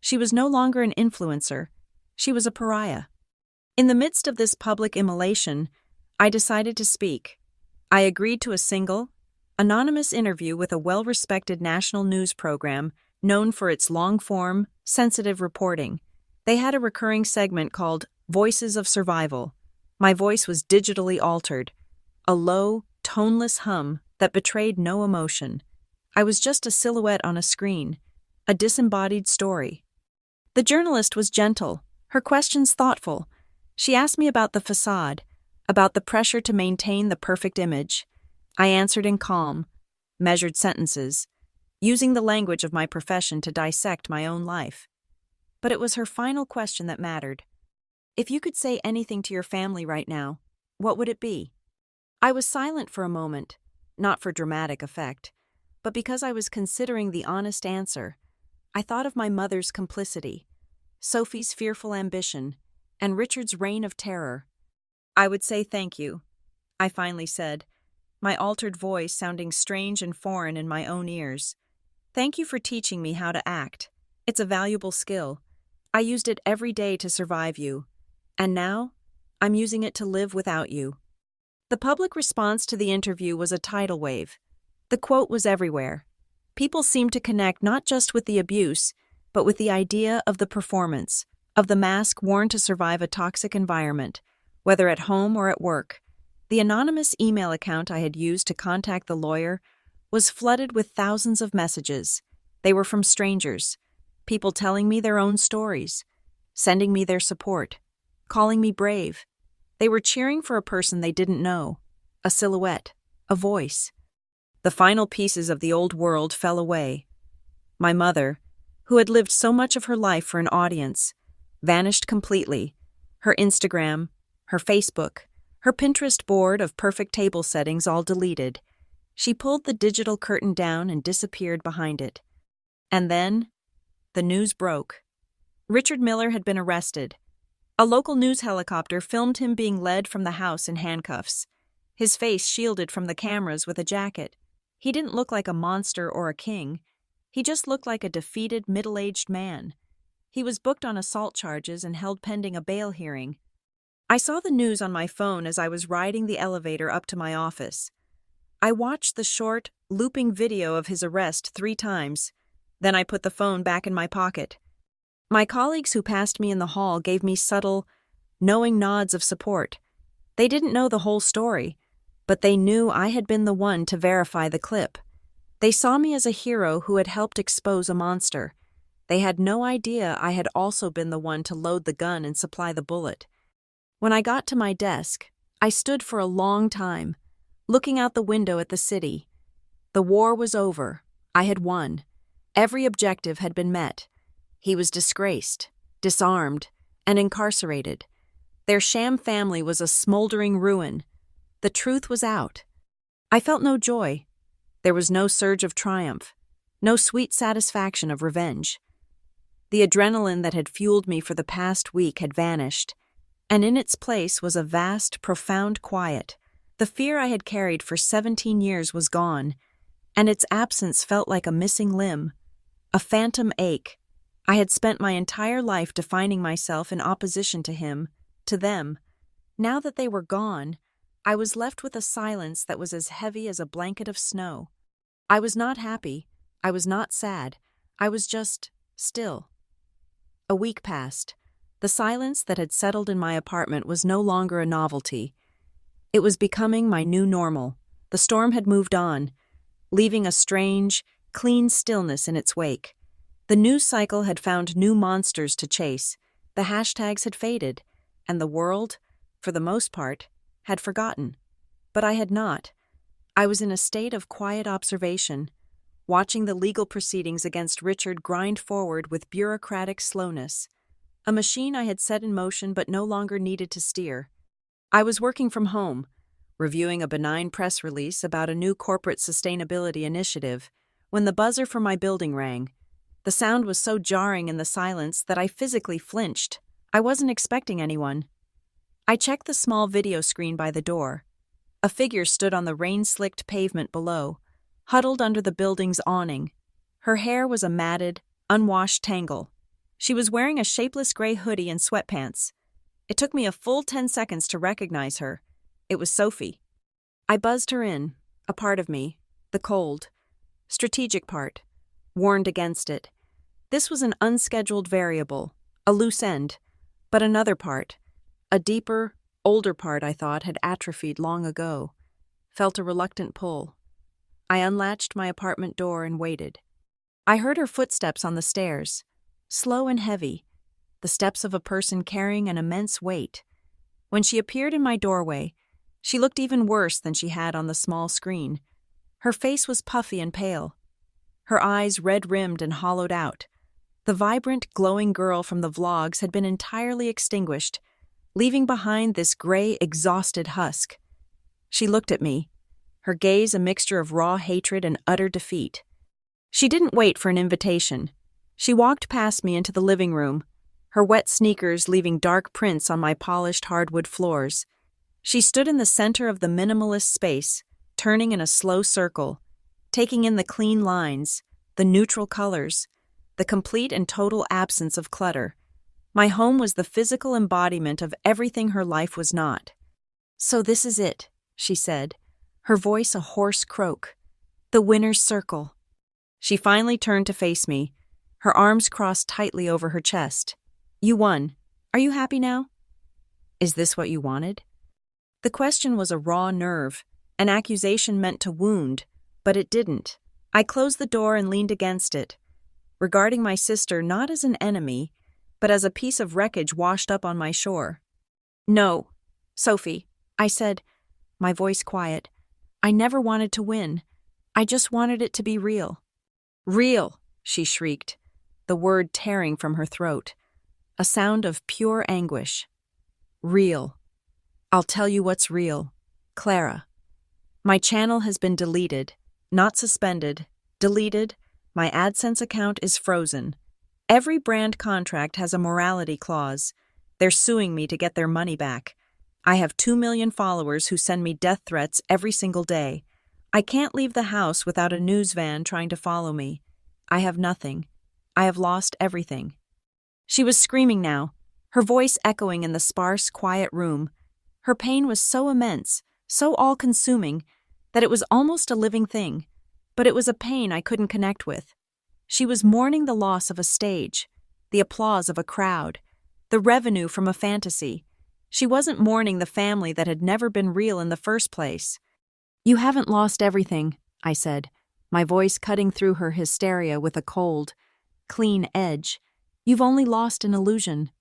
She was no longer an influencer. She was a pariah. In the midst of this public immolation, I decided to speak. I agreed to a single, anonymous interview with a well-respected national news program known for its long-form, sensitive reporting. They had a recurring segment called Voices of Survival. My voice was digitally altered, a low, toneless hum that betrayed no emotion. I was just a silhouette on a screen, a disembodied story. The journalist was gentle, her questions thoughtful. She asked me about the facade, about the pressure to maintain the perfect image. I answered in calm, measured sentences, using the language of my profession to dissect my own life. But it was her final question that mattered. If you could say anything to your family right now, what would it be? I was silent for a moment, not for dramatic effect, but because I was considering the honest answer. I thought of my mother's complicity, Sophie's fearful ambition, and Richard's reign of terror. I would say thank you, I finally said, my altered voice sounding strange and foreign in my own ears. Thank you for teaching me how to act. It's a valuable skill. I used it every day to survive you. And now, I'm using it to live without you. The public response to the interview was a tidal wave. The quote was everywhere. People seemed to connect not just with the abuse, but with the idea of the performance, of the mask worn to survive a toxic environment, whether at home or at work. The anonymous email account I had used to contact the lawyer was flooded with thousands of messages. They were from strangers, people telling me their own stories, sending me their support, calling me brave. They were cheering for a person they didn't know, a silhouette, a voice. The final pieces of the old world fell away. My mother, who had lived so much of her life for an audience, vanished completely. Her Instagram, her Facebook, her Pinterest board of perfect table settings all deleted. She pulled the digital curtain down and disappeared behind it. And then, the news broke. Richard Miller had been arrested. A local news helicopter filmed him being led from the house in handcuffs, his face shielded from the cameras with a jacket. He didn't look like a monster or a king. He just looked like a defeated, middle-aged man. He was booked on assault charges and held pending a bail hearing. I saw the news on my phone as I was riding the elevator up to my office. I watched the short, looping video of his arrest 3 times. Then I put the phone back in my pocket. My colleagues who passed me in the hall gave me subtle, knowing nods of support. They didn't know the whole story, but they knew I had been the one to verify the clip. They saw me as a hero who had helped expose a monster. They had no idea I had also been the one to load the gun and supply the bullet. When I got to my desk, I stood for a long time, looking out the window at the city. The war was over. I had won. Every objective had been met. He was disgraced, disarmed, and incarcerated. Their sham family was a smoldering ruin. The truth was out. I felt no joy. There was no surge of triumph, no sweet satisfaction of revenge. The adrenaline that had fueled me for the past week had vanished, and in its place was a vast, profound quiet. The fear I had carried for 17 years was gone, and its absence felt like a missing limb, a phantom ache, I had spent my entire life defining myself in opposition to him, to them. Now that they were gone, I was left with a silence that was as heavy as a blanket of snow. I was not happy. I was not sad. I was just still. A week passed. The silence that had settled in my apartment was no longer a novelty. It was becoming my new normal. The storm had moved on, leaving a strange, clean stillness in its wake. The news cycle had found new monsters to chase, the hashtags had faded, and the world, for the most part, had forgotten. But I had not. I was in a state of quiet observation, watching the legal proceedings against Richard grind forward with bureaucratic slowness, a machine I had set in motion but no longer needed to steer. I was working from home, reviewing a benign press release about a new corporate sustainability initiative, when the buzzer for my building rang. The sound was so jarring in the silence that I physically flinched. I wasn't expecting anyone. I checked the small video screen by the door. A figure stood on the rain-slicked pavement below, huddled under the building's awning. Her hair was a matted, unwashed tangle. She was wearing a shapeless gray hoodie and sweatpants. It took me a full 10 seconds to recognize her. It was Sophie. I buzzed her in, a part of me, the cold, strategic part, warned against it. This was an unscheduled variable, a loose end, but another part, a deeper, older part I thought had atrophied long ago, felt a reluctant pull. I unlatched my apartment door and waited. I heard her footsteps on the stairs, slow and heavy, the steps of a person carrying an immense weight. When she appeared in my doorway, she looked even worse than she had on the small screen. Her face was puffy and pale, her eyes red-rimmed and hollowed out. The vibrant, glowing girl from the vlogs had been entirely extinguished, leaving behind this gray, exhausted husk. She looked at me, her gaze a mixture of raw hatred and utter defeat. She didn't wait for an invitation. She walked past me into the living room, her wet sneakers leaving dark prints on my polished hardwood floors. She stood in the center of the minimalist space, turning in a slow circle, taking in the clean lines, the neutral colors, the complete and total absence of clutter. My home was the physical embodiment of everything her life was not. "So this is it," she said, her voice a hoarse croak. "The winner's circle." She finally turned to face me, her arms crossed tightly over her chest. "You won. Are you happy now?" "Is this what you wanted?" The question was a raw nerve, an accusation meant to wound, but it didn't. I closed the door and leaned against it, regarding my sister not as an enemy, but as a piece of wreckage washed up on my shore. "No, Sophie," I said, my voice quiet. "I never wanted to win. I just wanted it to be real." "Real," she shrieked, the word tearing from her throat, a sound of pure anguish. "Real. I'll tell you what's real. Clara. My channel has been deleted, not suspended, deleted. My AdSense account is frozen. Every brand contract has a morality clause. They're suing me to get their money back. I have 2 million followers who send me death threats every single day. I can't leave the house without a news van trying to follow me. I have nothing. I have lost everything." She was screaming now, her voice echoing in the sparse, quiet room. Her pain was so immense, so all-consuming, that it was almost a living thing, but it was a pain I couldn't connect with. She was mourning the loss of a stage, the applause of a crowd, the revenue from a fantasy. She wasn't mourning the family that had never been real in the first place. "You haven't lost everything," I said, my voice cutting through her hysteria with a cold, clean edge. "You've only lost an illusion."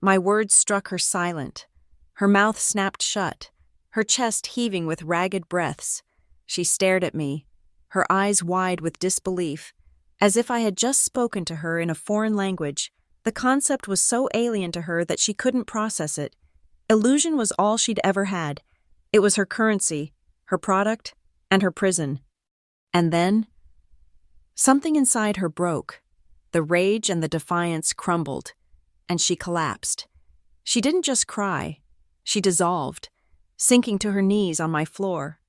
My words struck her silent. Her mouth snapped shut, her chest heaving with ragged breaths. She stared at me, her eyes wide with disbelief, as if I had just spoken to her in a foreign language. The concept was so alien to her that she couldn't process it. Illusion was all she'd ever had. It was her currency, her product, and her prison. And then, something inside her broke. The rage and the defiance crumbled, and she collapsed. She didn't just cry. She dissolved, sinking to her knees on my floor,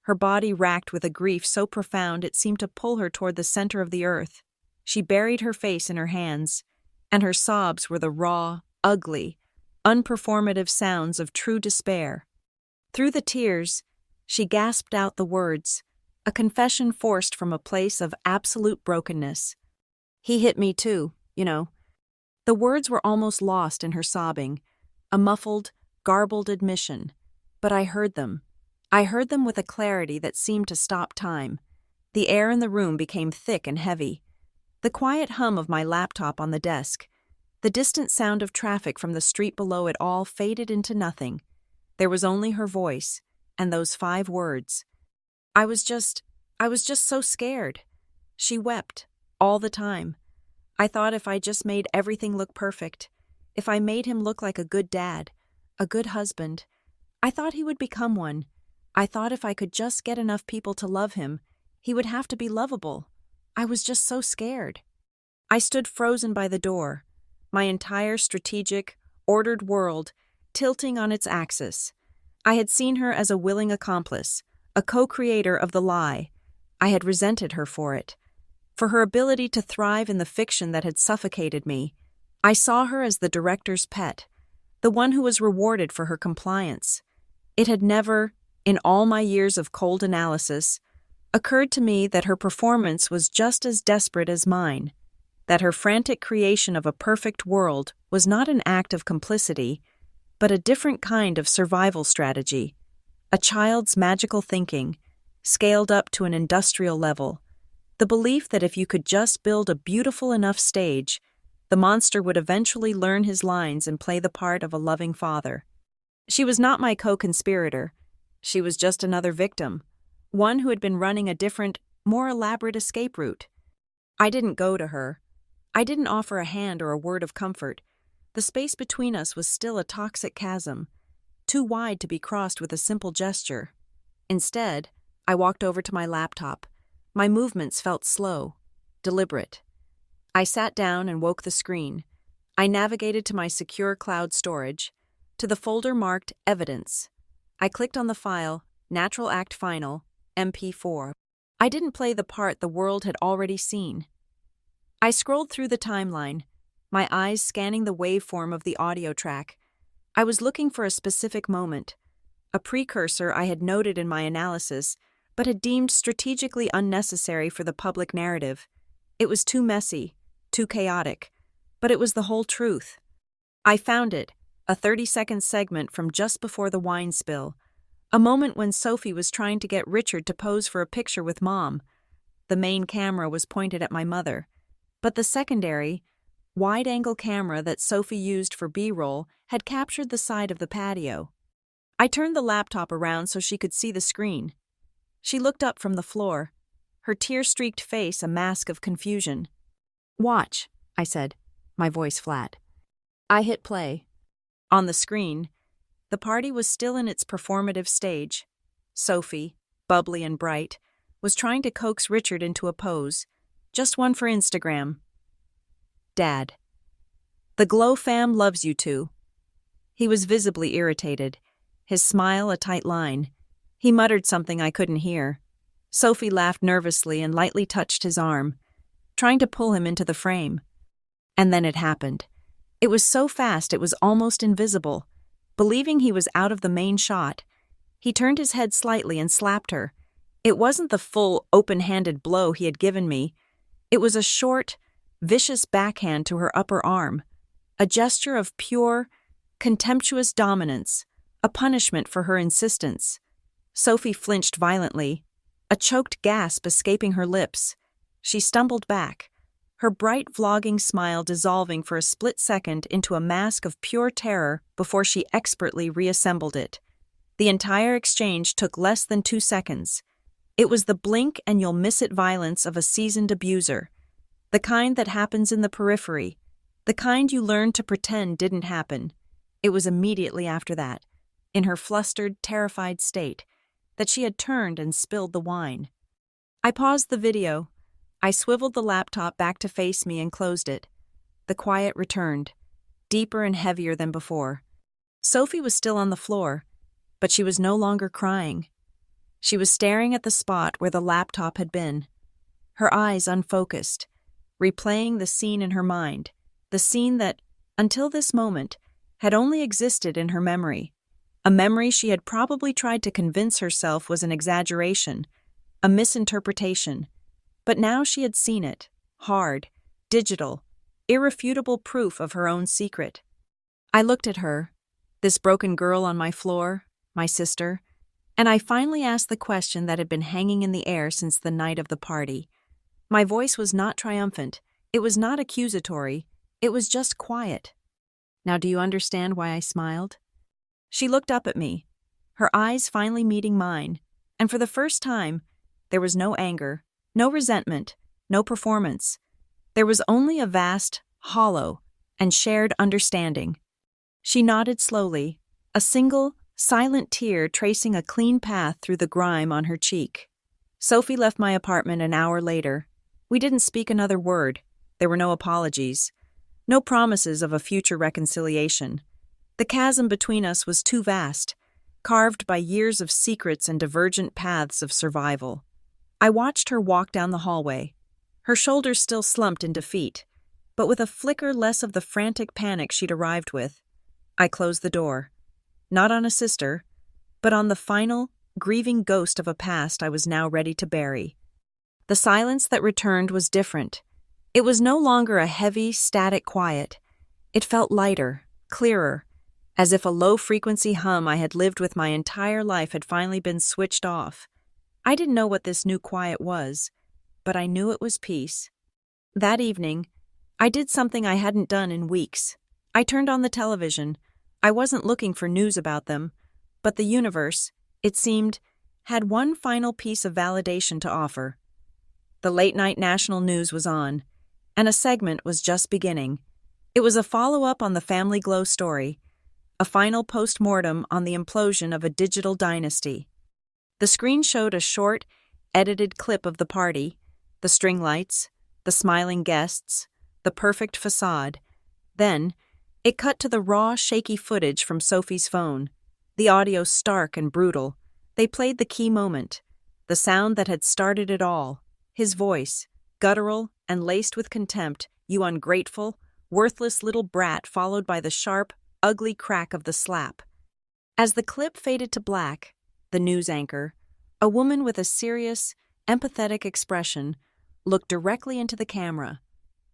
her body racked with a grief so profound it seemed to pull her toward the center of the earth. She buried her face in her hands, and her sobs were the raw, ugly, unperformative sounds of true despair. Through the tears, she gasped out the words, a confession forced from a place of absolute brokenness. "He hit me too, you know." The words were almost lost in her sobbing, a muffled, garbled admission. But I heard them. I heard them with a clarity that seemed to stop time. The air in the room became thick and heavy. The quiet hum of my laptop on the desk, the distant sound of traffic from the street below it all faded into nothing. There was only her voice, and those 5 words. I was just so scared. She wept, all the time. I thought if I just made everything look perfect, if I made him look like a good dad, a good husband, I thought he would become one. I thought if I could just get enough people to love him, he would have to be lovable. I was just so scared. I stood frozen by the door, my entire strategic, ordered world tilting on its axis. I had seen her as a willing accomplice, a co-creator of the lie. I had resented her for it, for her ability to thrive in the fiction that had suffocated me. I saw her as the director's pet, the one who was rewarded for her compliance. It had never, in all my years of cold analysis, occurred to me that her performance was just as desperate as mine, that her frantic creation of a perfect world was not an act of complicity, but a different kind of survival strategy, a child's magical thinking, scaled up to an industrial level, the belief that if you could just build a beautiful enough stage, the monster would eventually learn his lines and play the part of a loving father. She was not my co-conspirator. She was just another victim, one who had been running a different, more elaborate escape route. I didn't go to her. I didn't offer a hand or a word of comfort. The space between us was still a toxic chasm, too wide to be crossed with a simple gesture. Instead, I walked over to my laptop. My movements felt slow, deliberate. I sat down and woke the screen. I navigated to my secure cloud storage, to the folder marked Evidence. I clicked on the file, Natural Act Final, MP4. I didn't play the part the world had already seen. I scrolled through the timeline, my eyes scanning the waveform of the audio track. I was looking for a specific moment, a precursor I had noted in my analysis, but had deemed strategically unnecessary for the public narrative. It was too messy, too chaotic, but it was the whole truth. I found it, a 30-second segment from just before the wine spill, a moment when Sophie was trying to get Richard to pose for a picture with Mom. The main camera was pointed at my mother, but the secondary, wide-angle camera that Sophie used for B-roll had captured the side of the patio. I turned the laptop around so she could see the screen. She looked up from the floor, her tear-streaked face a mask of confusion. "Watch," I said, my voice flat. I hit play. On the screen, the party was still in its performative stage. Sophie, bubbly and bright, was trying to coax Richard into a pose, just one for Instagram. "Dad. The Glow fam loves you too." He was visibly irritated, his smile a tight line. He muttered something I couldn't hear. Sophie laughed nervously and lightly touched his arm, trying to pull him into the frame. And then it happened. It was so fast it was almost invisible. Believing he was out of the main shot, he turned his head slightly and slapped her. It wasn't the full, open-handed blow he had given me. It was a short, vicious backhand to her upper arm, a gesture of pure, contemptuous dominance, a punishment for her insistence. Sophie flinched violently, a choked gasp escaping her lips. She stumbled back, her bright vlogging smile dissolving for a split second into a mask of pure terror before she expertly reassembled it. The entire exchange took less than 2 seconds. It was the blink and you'll miss it violence of a seasoned abuser, the kind that happens in the periphery, the kind you learn to pretend didn't happen. It was immediately after that, in her flustered, terrified state, that she had turned and spilled the wine. I paused the video. I swiveled the laptop back to face me and closed it. The quiet returned, deeper and heavier than before. Sophie was still on the floor, but she was no longer crying. She was staring at the spot where the laptop had been, her eyes unfocused, replaying the scene in her mind, the scene that, until this moment, had only existed in her memory. A memory she had probably tried to convince herself was an exaggeration, a misinterpretation. But now she had seen it, hard, digital, irrefutable proof of her own secret. I looked at her, this broken girl on my floor, my sister, and I finally asked the question that had been hanging in the air since the night of the party. My voice was not triumphant, it was not accusatory, it was just quiet. Now do you understand why I smiled? She looked up at me, her eyes finally meeting mine, and for the first time, there was no anger, no resentment, no performance. There was only a vast, hollow, and shared understanding. She nodded slowly, a single, silent tear tracing a clean path through the grime on her cheek. Sophie left my apartment an hour later. We didn't speak another word. There were no apologies, no promises of a future reconciliation. The chasm between us was too vast, carved by years of secrets and divergent paths of survival. I watched her walk down the hallway, her shoulders still slumped in defeat, but with a flicker less of the frantic panic she'd arrived with. I closed the door, not on a sister, but on the final, grieving ghost of a past I was now ready to bury. The silence that returned was different. It was no longer a heavy, static quiet. It felt lighter, clearer, as if a low-frequency hum I had lived with my entire life had finally been switched off. I didn't know what this new quiet was, but I knew it was peace. That evening, I did something I hadn't done in weeks. I turned on the television. I wasn't looking for news about them, but the universe, it seemed, had one final piece of validation to offer. The late-night national news was on, and a segment was just beginning. It was a follow-up on the Family Glow story, a final post-mortem on the implosion of a digital dynasty. The screen showed a short, edited clip of the party, the string lights, the smiling guests, the perfect facade. Then, it cut to the raw, shaky footage from Sophie's phone. The audio stark and brutal. They played the key moment, the sound that had started it all. His voice, guttural and laced with contempt, "You ungrateful, worthless little brat," followed by the sharp, ugly crack of the slap. As the clip faded to black, the news anchor, a woman with a serious, empathetic expression, looked directly into the camera.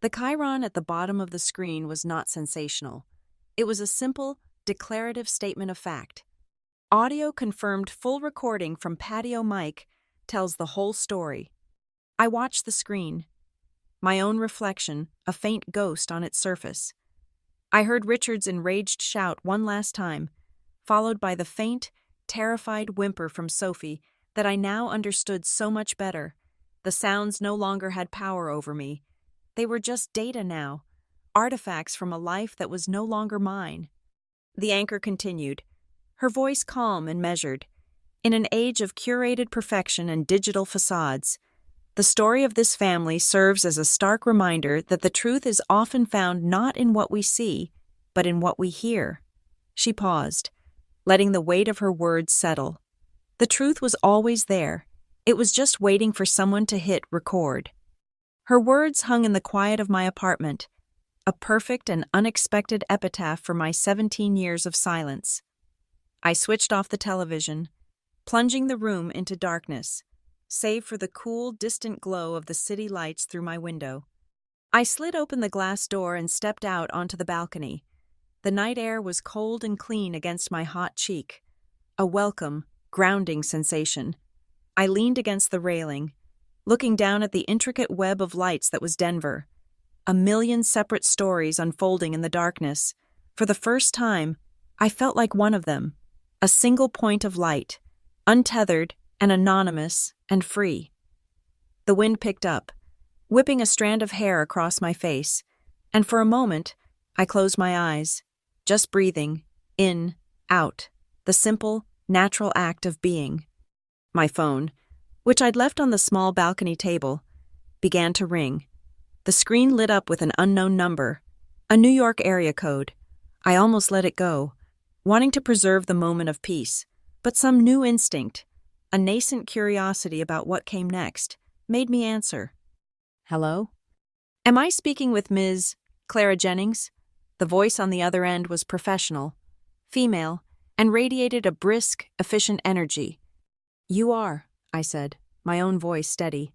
The chyron at the bottom of the screen was not sensational. It was a simple, declarative statement of fact. Audio confirmed full recording from patio mic tells the whole story. I watched the screen. My own reflection, a faint ghost on its surface. I heard Richard's enraged shout one last time, followed by the faint, terrified whimper from Sophie that I now understood so much better. The sounds no longer had power over me. They were just data now, artifacts from a life that was no longer mine. The anchor continued, her voice calm and measured. In an age of curated perfection and digital facades, the story of this family serves as a stark reminder that the truth is often found not in what we see, but in what we hear. She paused, letting the weight of her words settle. The truth was always there. It was just waiting for someone to hit record. Her words hung in the quiet of my apartment, a perfect and unexpected epitaph for my 17 years of silence. I switched off the television, plunging the room into darkness, save for the cool, distant glow of the city lights through my window. I slid open the glass door and stepped out onto the balcony. The night air was cold and clean against my hot cheek, a welcome, grounding sensation. I leaned against the railing, looking down at the intricate web of lights that was Denver. A million separate stories unfolding in the darkness. For the first time, I felt like one of them, a single point of light, untethered and anonymous and free. The wind picked up, whipping a strand of hair across my face, and for a moment, I closed my eyes, just breathing, in, out, the simple, natural act of being. My phone, which I'd left on the small balcony table, began to ring. The screen lit up with an unknown number, a New York area code. I almost let it go, wanting to preserve the moment of peace, but some new instinct, a nascent curiosity about what came next, made me answer. Hello? Am I speaking with Ms. Clara Jennings? The voice on the other end was professional, female, and radiated a brisk, efficient energy. You are, I said, my own voice steady.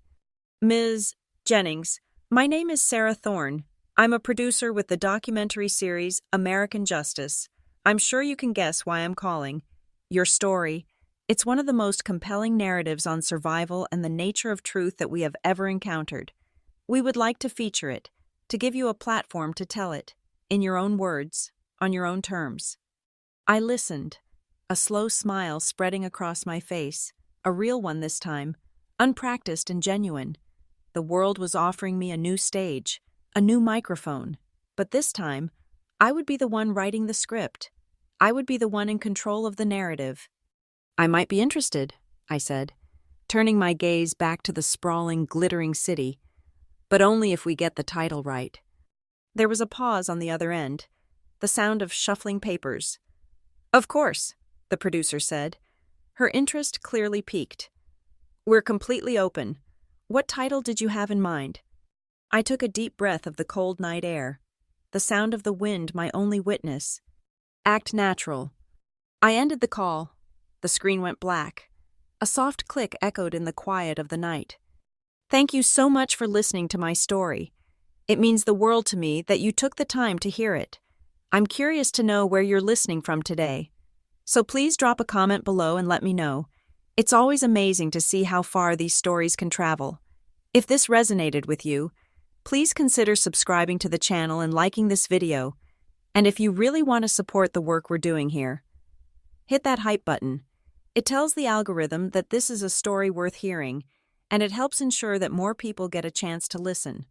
Ms. Jennings, my name is Sarah Thorne. I'm a producer with the documentary series American Justice. I'm sure you can guess why I'm calling. Your story. It's one of the most compelling narratives on survival and the nature of truth that we have ever encountered. We would like to feature it, to give you a platform to tell it, in your own words, on your own terms. I listened, a slow smile spreading across my face, a real one this time, unpracticed and genuine. The world was offering me a new stage, a new microphone, but this time, I would be the one writing the script. I would be the one in control of the narrative. I might be interested, I said, turning my gaze back to the sprawling, glittering city, but only if we get the title right. There was a pause on the other end, the sound of shuffling papers. Of course, the producer said. Her interest clearly piqued. We're completely open. What title did you have in mind? I took a deep breath of the cold night air, the sound of the wind my only witness. Act natural. I ended the call. The screen went black. A soft click echoed in the quiet of the night. Thank you so much for listening to my story. It means the world to me that you took the time to hear it. I'm curious to know where you're listening from today. So please drop a comment below and let me know. It's always amazing to see how far these stories can travel. If this resonated with you, please consider subscribing to the channel and liking this video. And if you really want to support the work we're doing here, hit that hype button. It tells the algorithm that this is a story worth hearing, and it helps ensure that more people get a chance to listen.